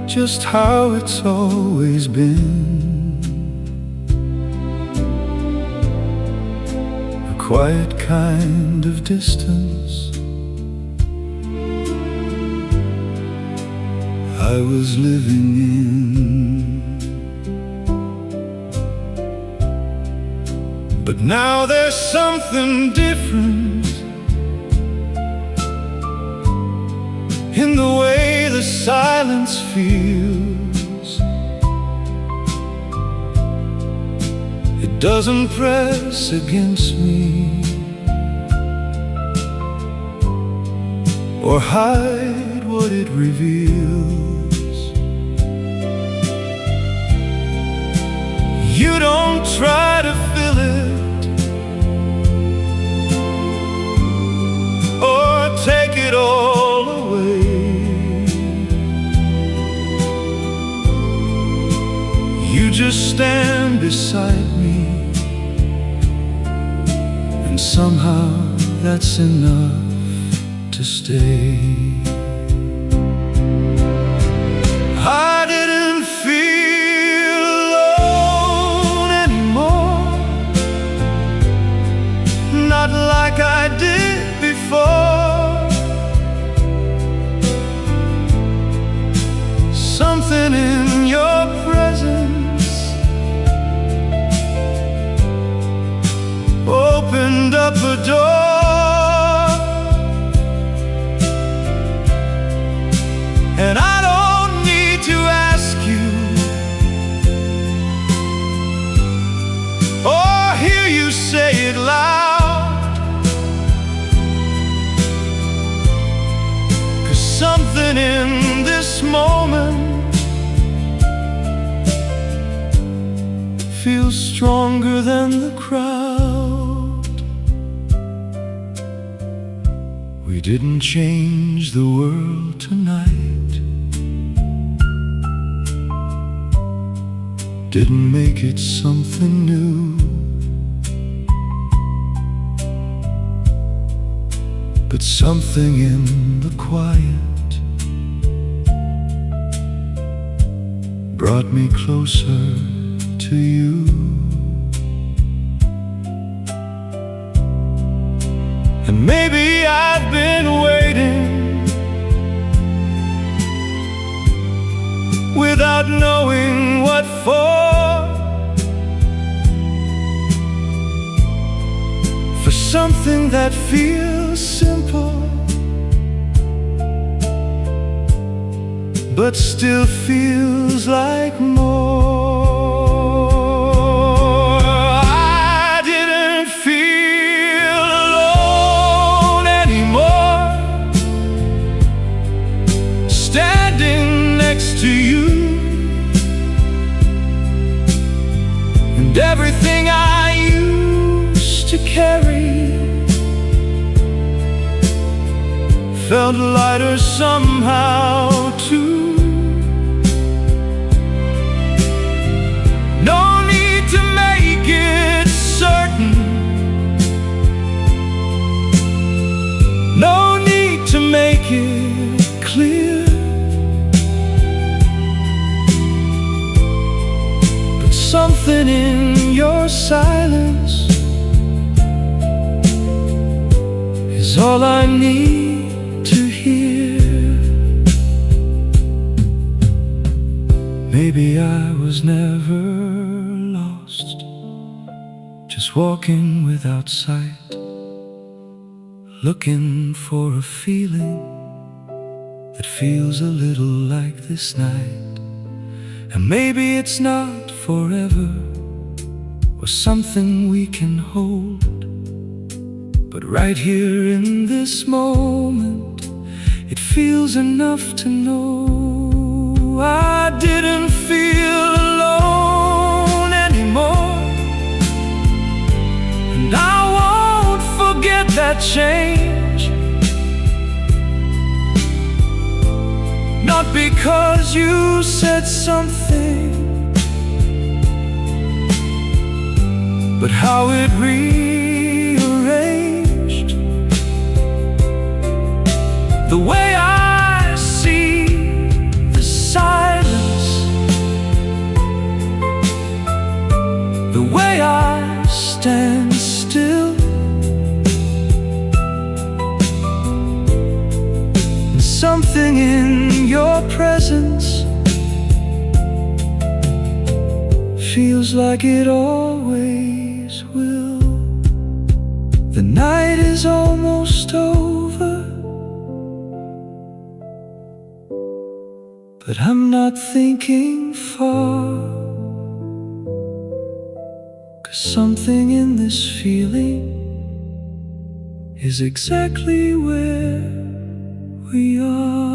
just how it's always been. A quiet kind of distance I was living in. But now there's something different in the way the silence feels. It doesn't press against me or hide what it reveals. You don't try to fill it or take it all away. You just stand beside me, and somehow that's enough to stay. I didn't feel alone anymore, not like I did before. Something in your presence opened up a door, and I don't need to ask you or hear you say it loud, 'cause something in this moment feels stronger than the crowd. We didn't change the world tonight, didn't make it something new, but something in the quiet brought me closer to you. And maybe I've been waiting without knowing what for something that feels simple but still feels like more. I didn't feel alone anymore, standing next to you, and everything I used to carry felt lighter somehow too. No need to make it certain, no need to make it clear, but something in your silence is all I need to hear. Maybe I was never lost, just walking without sight, looking for a feeling that feels a little like this night. And maybe it's not forever or something we can hold, but right here in this moment, it feels enough to know I didn't feel alone anymore. And I won't forget that change, not because you said something, but how it rearranged the way I see the silence, the way I stand still, and something in your presence feels like it always will. The night is almost over, but I'm not thinking far, 'cause something in this feeling is exactly where we are.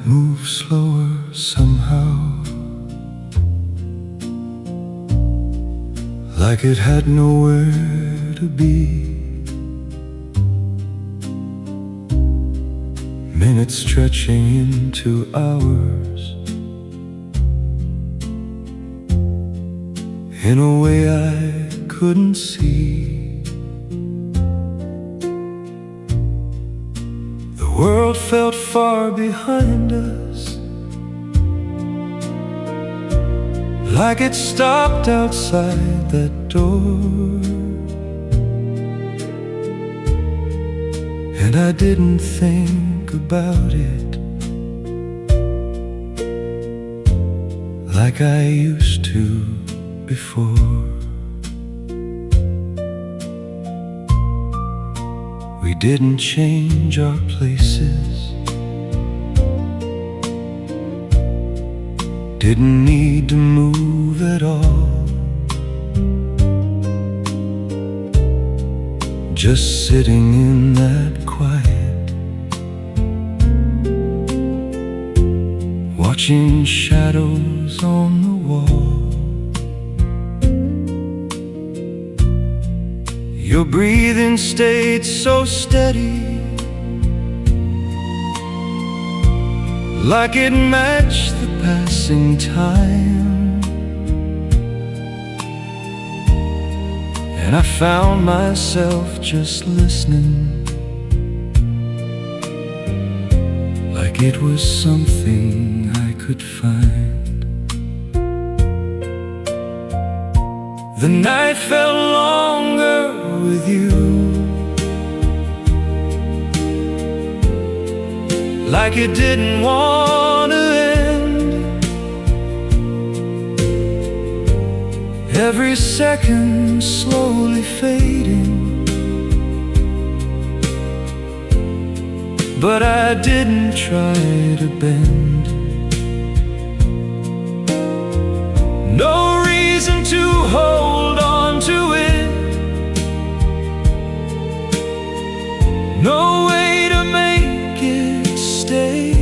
Move slower somehow, like it had nowhere to be. Minutes stretching into hours, in a way I couldn't see. The world felt far behind us, like it stopped outside that door. And I didn't think about it like I used to before. We didn't change our places, didn't need to move at all, just sitting in that quiet, watching shadows on the wall. Your breathing stayed so steady, like it matched the passing time. And I found myself just listening, like it was something I could find. The night felt longer with you, like it didn't want to end. Every second slowly fading, but I didn't try to bend. No reason to hold on to it, no way to make it stay.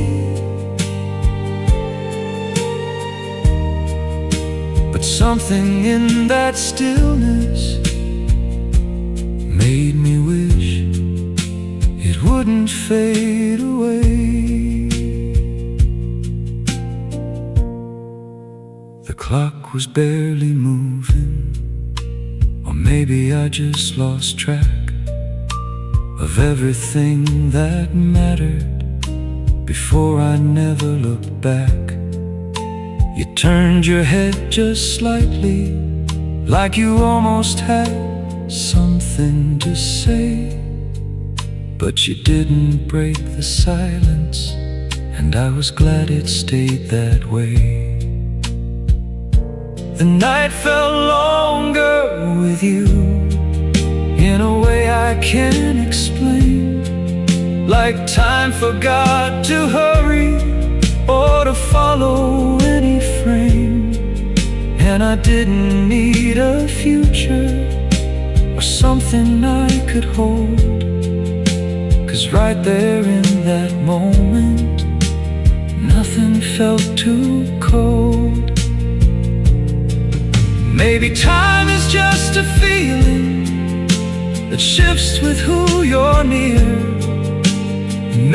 But something in that stillness made me wish it wouldn't fade away. The clock was barely moving, or maybe I just lost track of everything that mattered. Before I never looked back, you turned your head just slightly, like you almost had something to say. But you didn't break the silence, and I was glad it stayed that way. The night felt longer with you, in a way I can't explain, like time forgot to hurry or to follow any frame. And I didn't need a future or something I could hold, 'cause right there in that moment, nothing felt too cold. Maybe time is just a feeling that shifts with who you're near.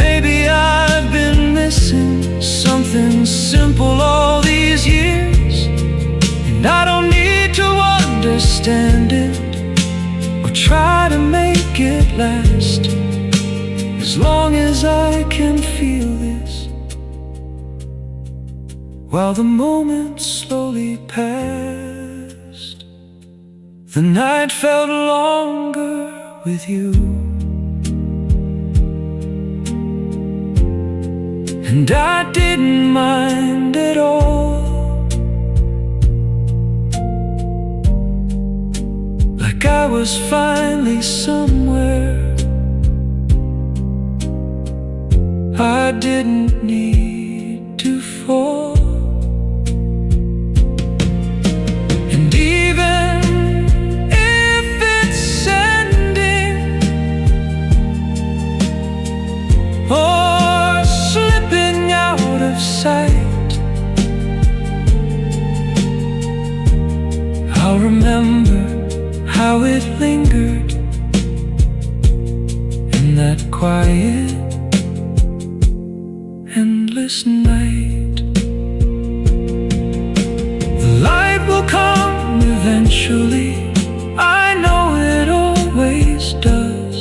Maybe I've been missing something simple all these years, and I don't need to understand it or try to make it last, as long as I can feel this while the moments slowly pass. The night felt longer with you, and I didn't mind at all, like I was finally somewhere I didn't need to fall. Or slipping out of sight, I'll remember how it lingered in that quiet, endless night. The light will come eventually, I know it always does.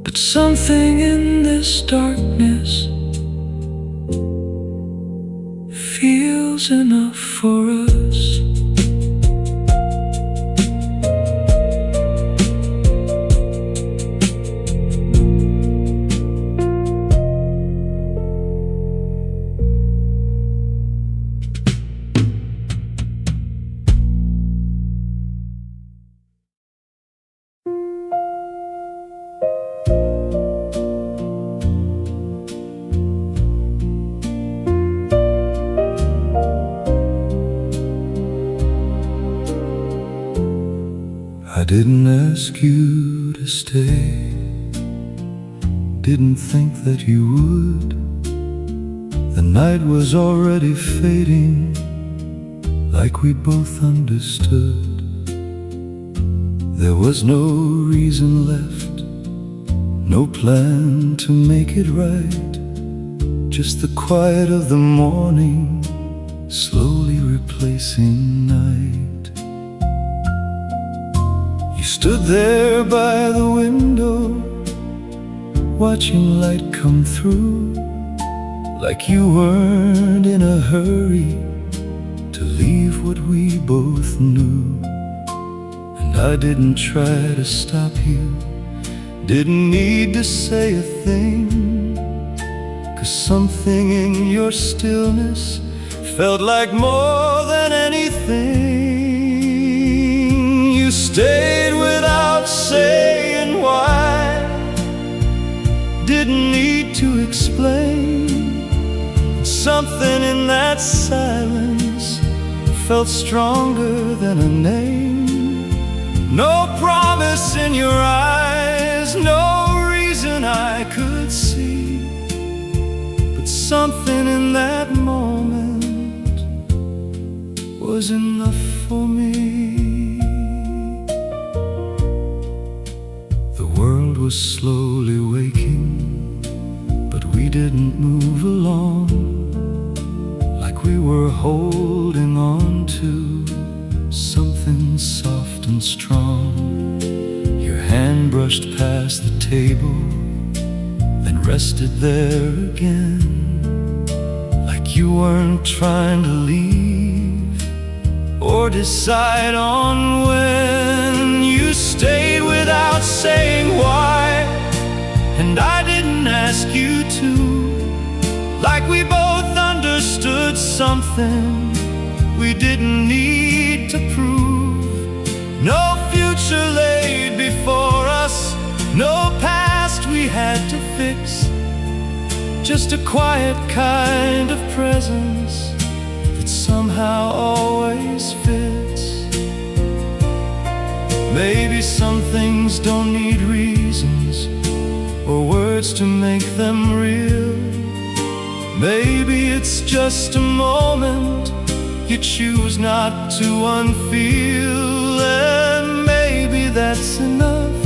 But something in this darkness feels enough for us. I didn't ask you to stay, didn't think that you would. The night was already fading, like we both understood. There was no reason left, no plan to make it right. Just the quiet of the morning, slowly replacing night. You stood there by the window, watching light come through, like you weren't in a hurry to leave what we both knew. And I didn't try to stop you, didn't need to say a thing, 'cause something in your stillness felt like more than anything. You stayed without saying why, didn't need to explain. Something in that silence felt stronger than a name. No promise in your eyes, no reason I could see, but something in that moment was enough for me. The world was slowly waking, but we didn't move along, like we were holding on to something soft and strong. Your hand brushed past the table, then rested there again, like you weren't trying to leave or decide on when. You stayed without saying why, and I didn't ask you to, like we both understood something we didn't need to prove. No future laid before us, no past we had to fix, just a quiet kind of presence that somehow always fits. Maybe some things don't need reasons or words to make them real. Maybe it's just a moment you choose not to unfeel, and maybe that's enough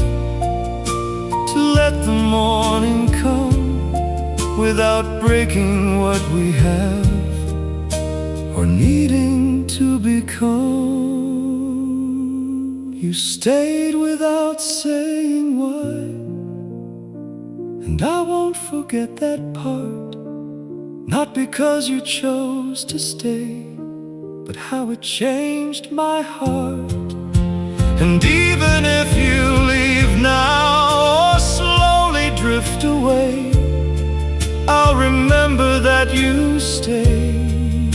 to let the morning come without breaking what we have or needing to become. You stayed without saying why, and I won't forget that part. Not because you chose to stay, but how it changed my heart. And even if you leave now or slowly drift away, I'll remember that you stayed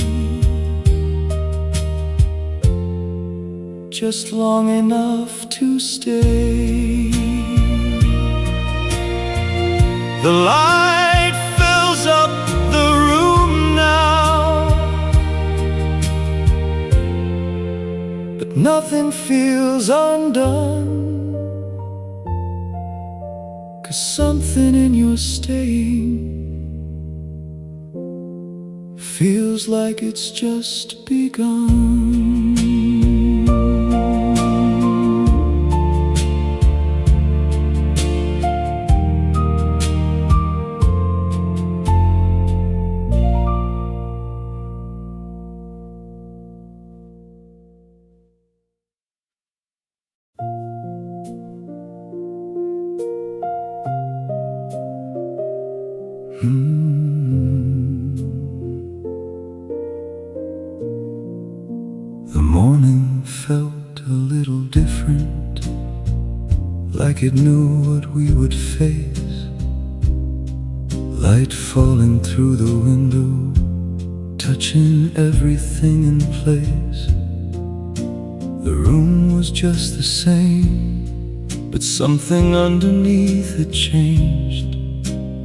just long enough to stay. The light fills up the room now, but nothing feels undone, 'cause something in your staying feels like it's just begun. The morning felt a little different, like it knew what we would face. Light falling through the window, touching everything in place. The room was just the same, but something underneath had changed,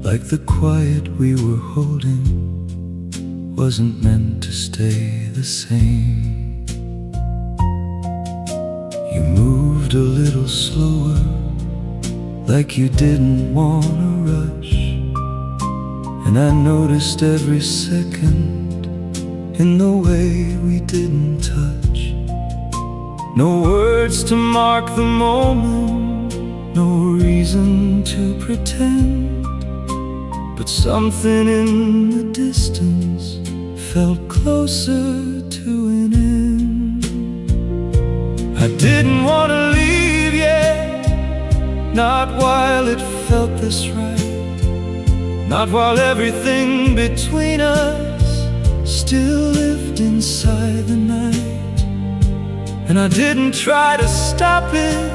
like the quiet we were holding wasn't meant to stay the same. You moved a little slower, like you didn't want to rush, and I noticed every second in the way we didn't touch. No words to mark the moment, no reason to pretend, but something in the distance felt closer to an end. I didn't want to leave yet, not while it felt this right, not while everything between us still lived inside the night. And I didn't try to stop it,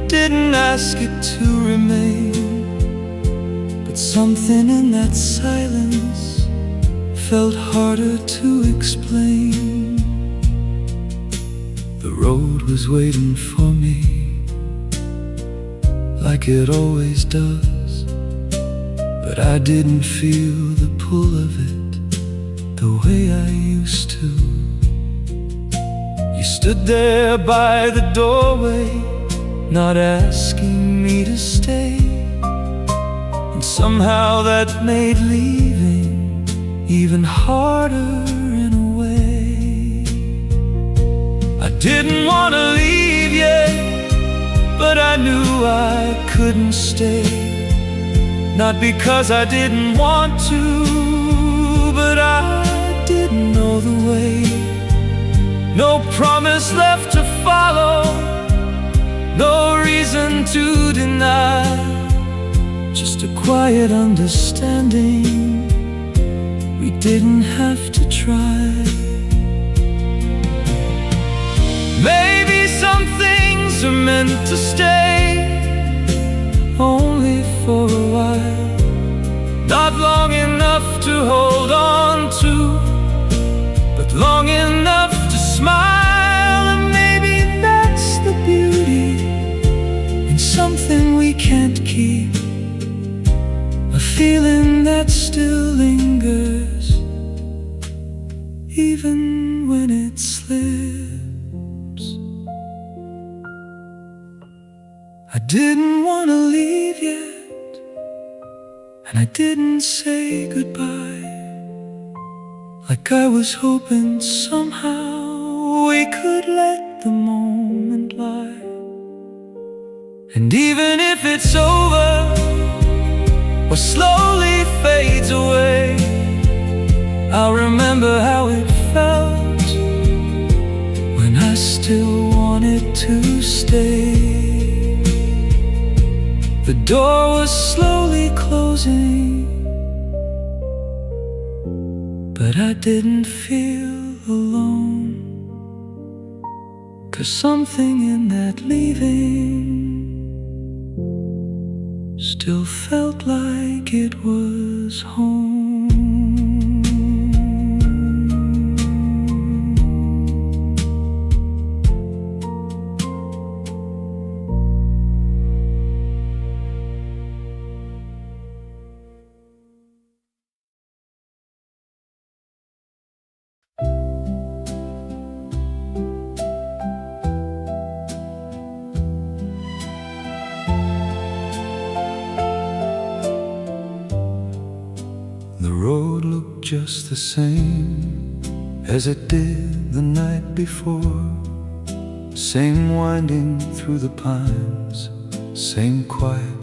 didn't ask it to remain, but something in that silence felt harder to explain. The road was waiting for me, like it always does, but I didn't feel the pull of it the way I used to. You stood there by the doorway, not asking me to stay, and somehow that made leaving even harder in a way. I didn't want to leave yet, but I knew I couldn't stay, not because I didn't want to, but I didn't know the way. No promise left to follow, no reason to deny, just a quiet understanding we didn't have to try. Maybe some things are meant to stay, only for a while, not long enough to hold on to, but long enough to smile. And maybe that's the beauty in something we can't keep, a feeling that still lingers even when it slips. I didn't want to leave yet, and I didn't say goodbye, like I was hoping somehow we could let the moment lie. And even if it's over or slowly fades away, I'll remember how it felt when I still wanted to stay. The door was slowly closing, but I didn't feel alone, 'cause something in that leaving still felt like it was home. The road looked just the same as it did the night before, same winding through the pines, same quiet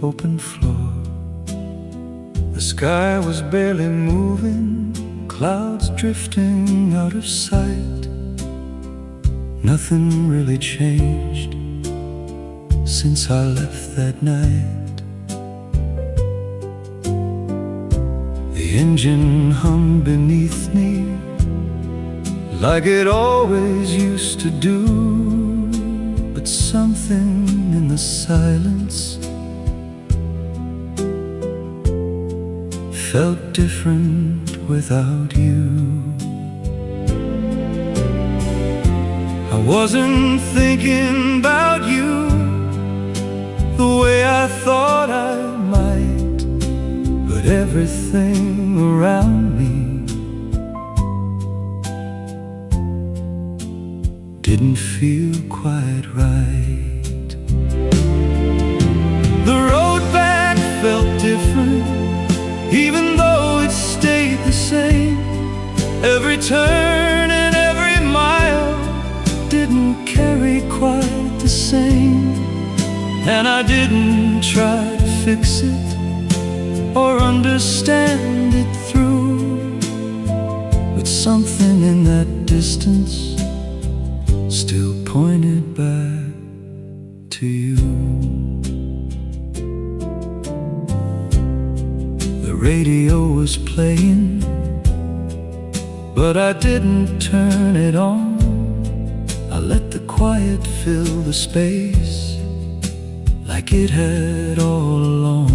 open floor. The sky was barely moving, clouds drifting out of sight. Nothing really changed since I left that night. The engine hummed beneath me like it always used to do, but something in the silence felt different without you. I wasn't thinking about you the way I thought I might, but everything around me didn't feel quite right. The road back felt different, even though it stayed the same. Every turn and every mile didn't same. And I didn't try to fix it or understand it through, but something in that distance still pointed back to you. The radio was playing, but I didn't turn it on. I let the quiet fill the space like it had all along.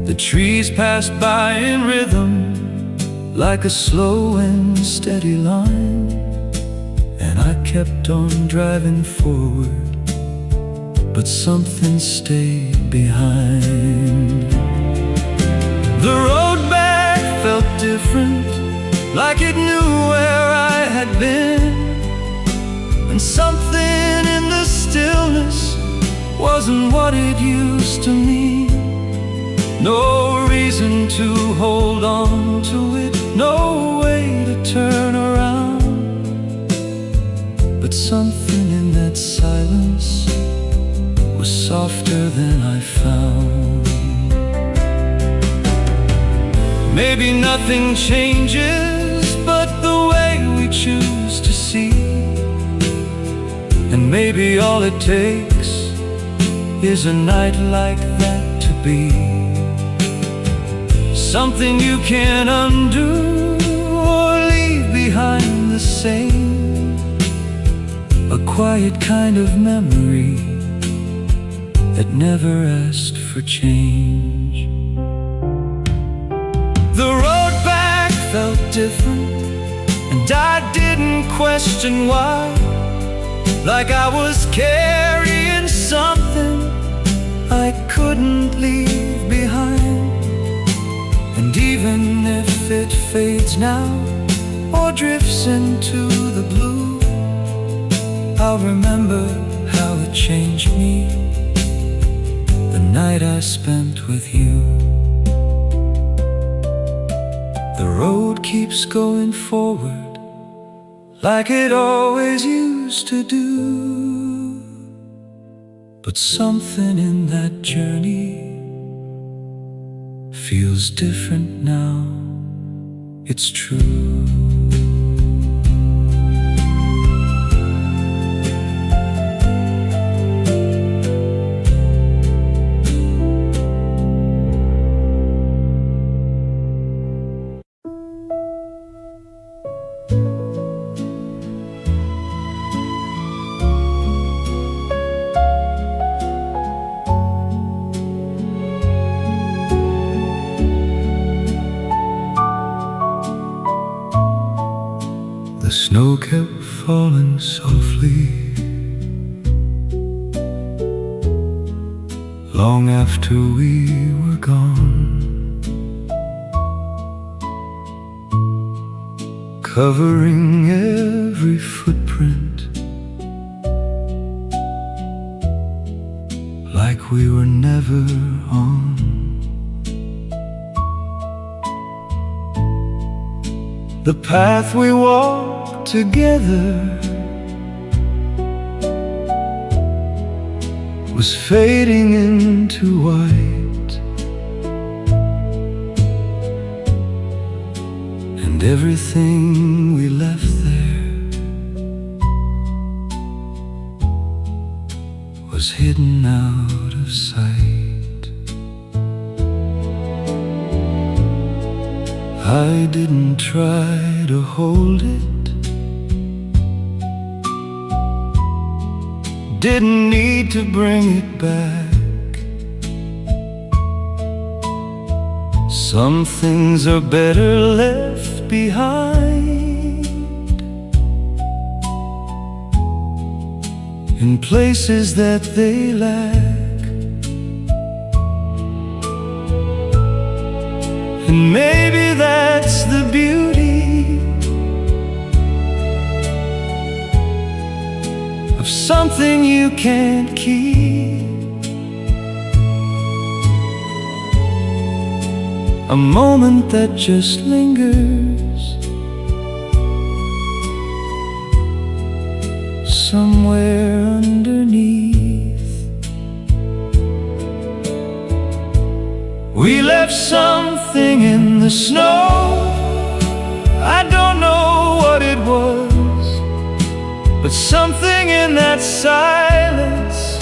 The trees passed by in rhythm like a slow and steady line, and I kept on driving forward, but something stayed behind. The road back felt different, like it knew where I had been, and something in the stillness wasn't what it used to mean. No reason to hold on to it, no way to turn around, but something in that silence was softer than I found. Maybe nothing changes but the way we choose to see, and maybe all it takes is a night like that to be something you can't undo or leave behind the same. A quiet kind of memory that never asked for change. The road back felt different, and I didn't question why, like I was carrying something I couldn't leave behind. And even if it fades now or drifts into the blue, I'll remember how it changed me the night I spent with you. The road keeps going forward like it always used to do, but something in that journey feels different now, it's true. The snow kept falling softly long after we were gone, covering every footprint like we were never on. The path we walked together was fading into white, and everything we left there was hidden out of sight. I didn't try to hold it, didn't need to bring it back. Some things are better left behind in places that they lack. And maybe that's the beauty of something you can't keep, a moment that just lingers somewhere underneath. left something in the snow. I don't know what it was, but something in that silence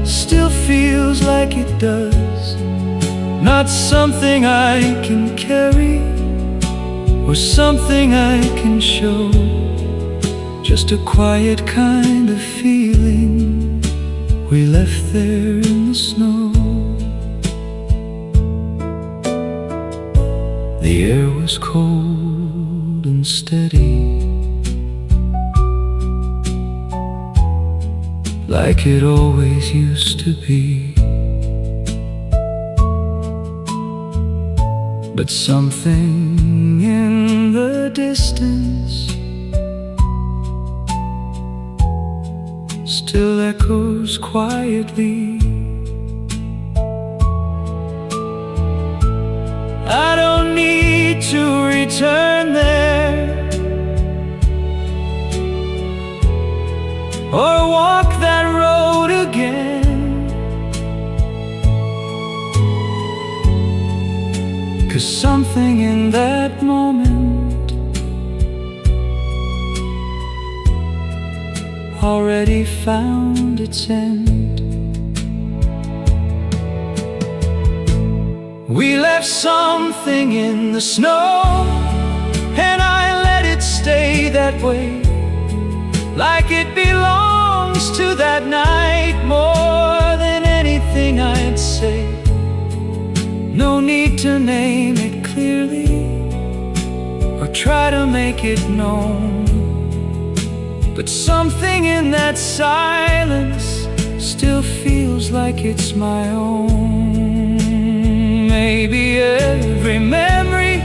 still feels like it does. Not something I can carry or something I can show, just a quiet kind of feeling we left there in the snow. The air was cold and steady, like it always used to be. But something in the distance still echoes quietly. I don't need to return there or walk that road again, 'cause something in that moment already found its end. We left something in the snow, and I let it stay that way, like it belongs to that night more than anything I'd say. No need to name it clearly or try to make it known, but something in that silence still feels like it's my own. Maybe every memory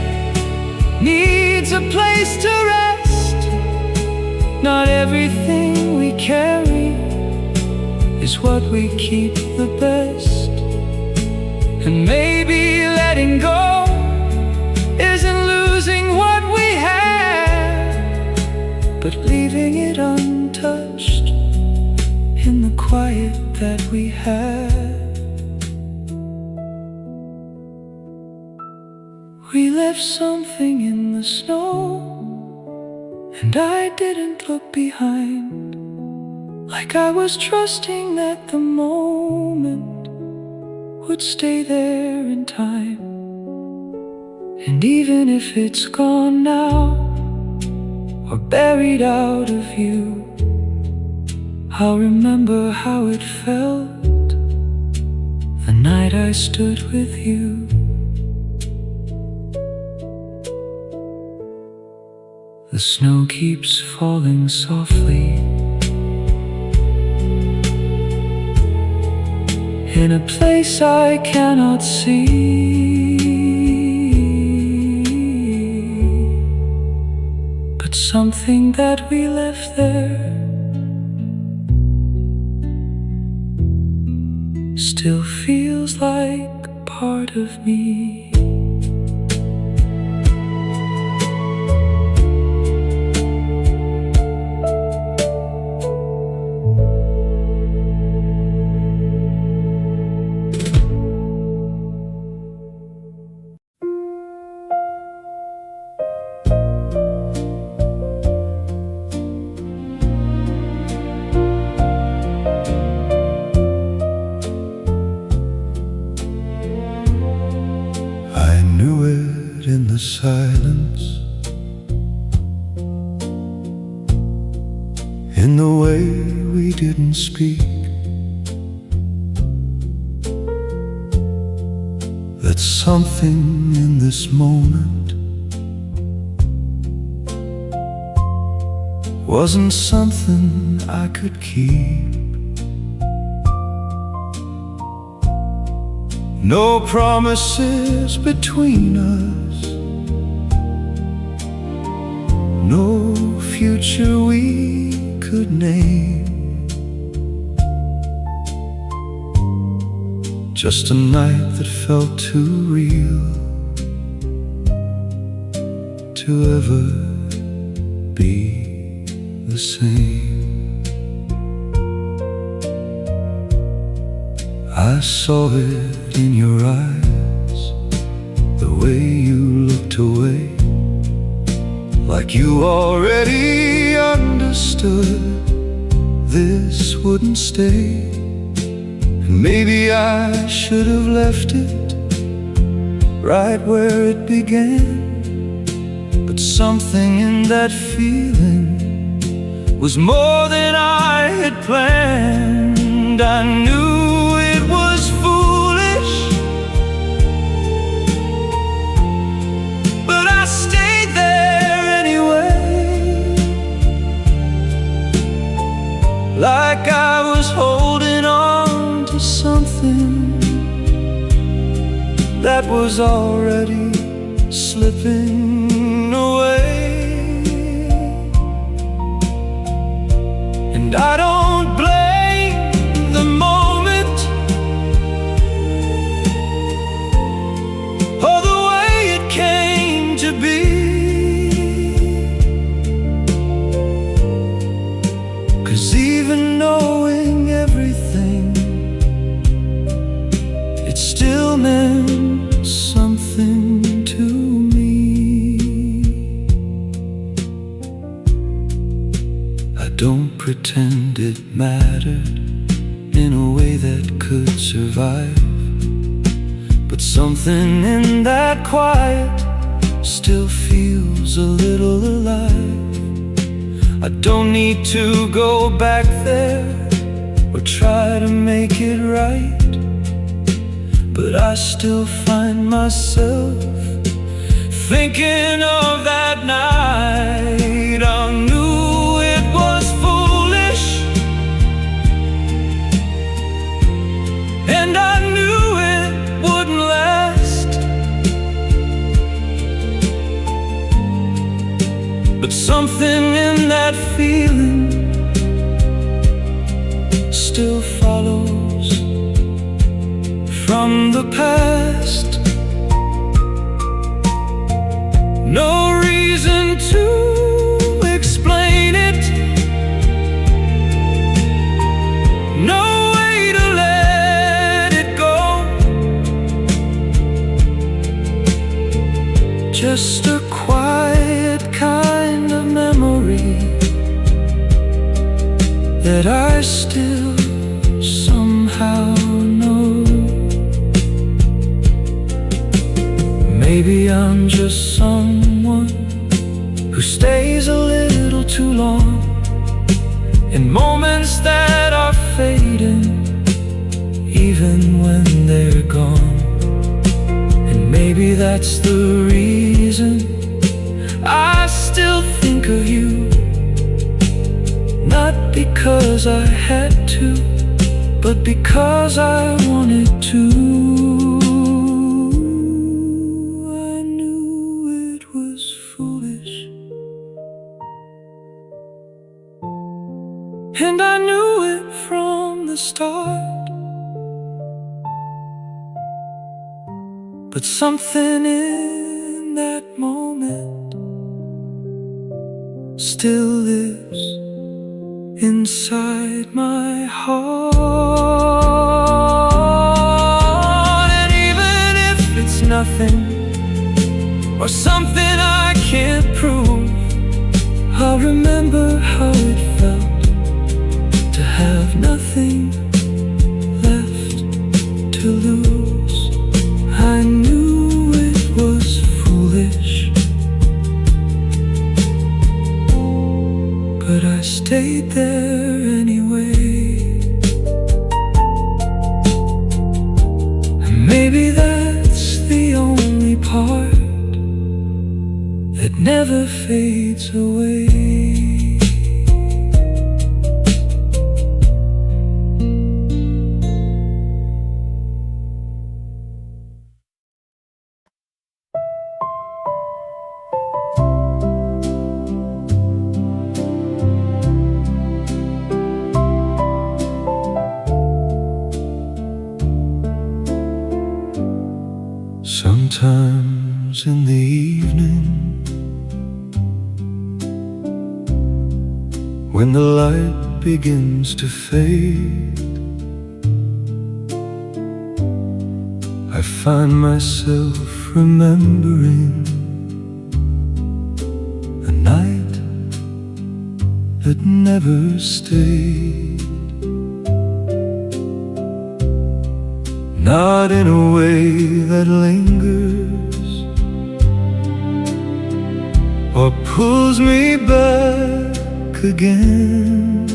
needs a place to rest. Not everything we carry is what we keep the best. And maybe letting go isn't losing what we have, but leaving it untouched in the quiet that we had. We left something in the snow, and I didn't look behind, like I was trusting that the moment would stay there in time. And even if it's gone now or buried out of view, I'll remember how it felt the night I stood with you. The snow keeps falling softly in a place I cannot see, but something that we left there still feels like a part of me. In the silence, in the way we didn't speak, that something in this moment wasn't something I could keep. No promises between us, no future we could name. Just a night that felt too real to ever be the same. I saw it in your eyes the way you looked away, like you already understood this wouldn't stay. And maybe I should have left it right where it began, but something in that feeling was more than I had planned. I knew it was foolish, but I stayed there anyway, like I was holding on to something that was already slipping away. And I don't blame the moment or the way it came to be, 'cause even knowing everything, it still meant something to me. I don't pretend it mattered in a way that could survive, but something in that quiet still feels a little alive. I don't need to go back there or try to make it right, but I still find myself thinking of that night. I knew it was foolish, and I knew it wouldn't last, but something in that feeling still follows from the past. No reason to explain it, no way to let it go, just a quiet kind of memory that I still somehow know. Maybe I'm just someone who stays a little too long in moments that are fading, even when they're gone. And maybe that's the reason I still think of you, not because I had to, but because I wanted to. And I knew it from the start, but something in that moment still lives inside my heart. And even if it's nothing or something I can't prove, I'll remember how it felt to have nothing left to lose. I knew it was foolish, but I stayed there anyway. And maybe that's the only part that never fades away. Sometimes in the evening, when the light begins to fade, I find myself remembering a night that never stayed. Not in a way that lingers or pulls me back again.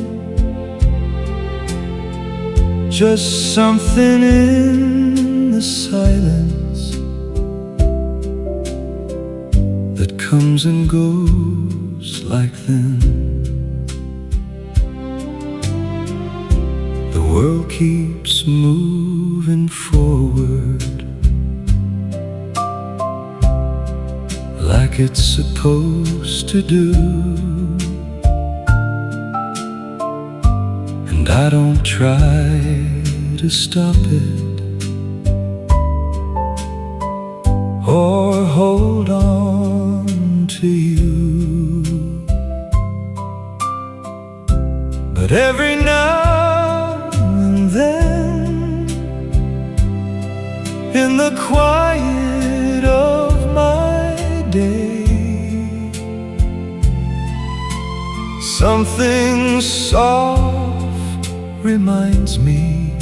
Just something in the silence that comes and goes like them. The world keeps moving forward like it's supposed to do, and I don't try to stop it or hold on to you. But every now and then, in the quiet of my day, something soft reminds me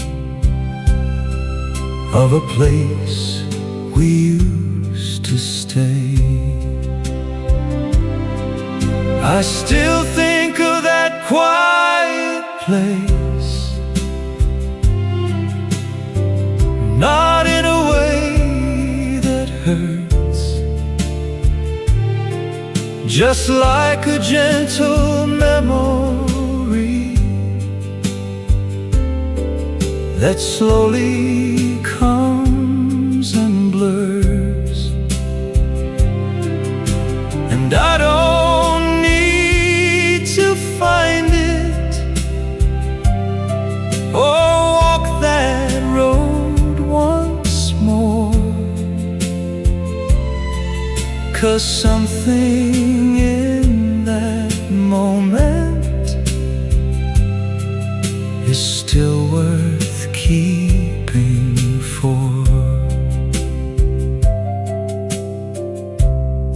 of a place we used to stay. I still think of that quiet place, not in a way that hurts, just like a gentle memory that slowly comes and blurs. And I don't need to find it or walk that road once more, 'cause something in that moment is still worth keeping for.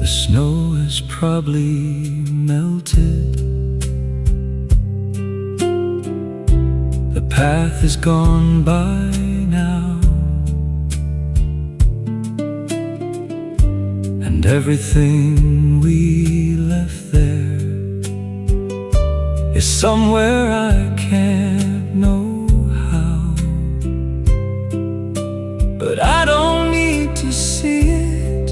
The snow has probably melted, the path is gone by now, and everything we left there is somewhere I can't know how. But I don't need to see it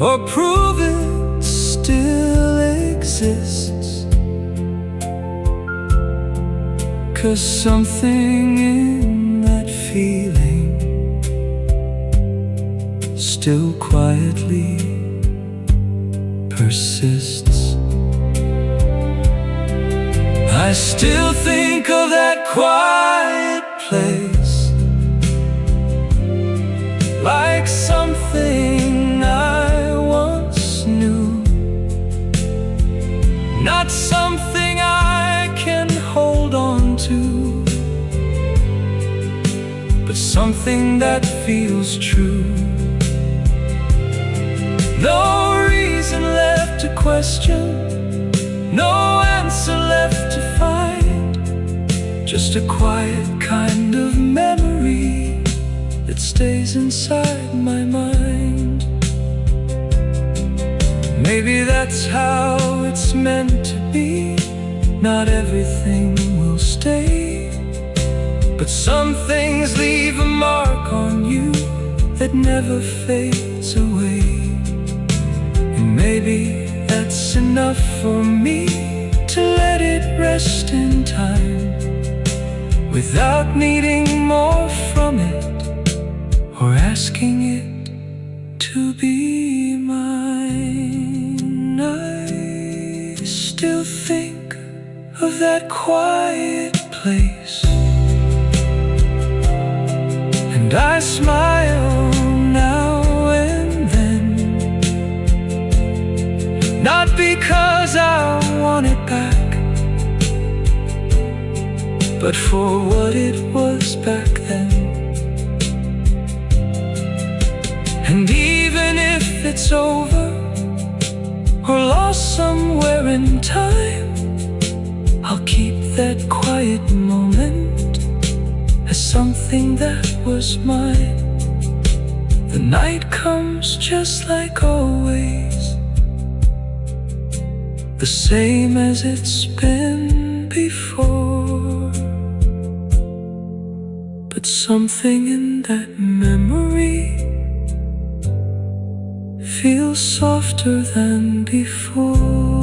or prove it still exists, 'cause something in that feeling still quietly persists. I still think of that quiet place like something I once knew, not something I can hold on to, but something that feels true. No reason left to question, no answer left to find, just a quiet kind of memory that stays inside my mind. Maybe that's how it's meant to be. Not everything will stay, but some things leave a mark on you that never fades away. And maybe that's enough for me to let it rest in time, without needing more from it or asking it to be mine. I still think of that quiet place, and I smile now and then, not because I want it back, but for what it was back then. And even if it's over or lost somewhere in time, I'll keep that quiet moment as something that was mine. The night comes just like always, the same as it's been before. But something in that memory feels softer than before.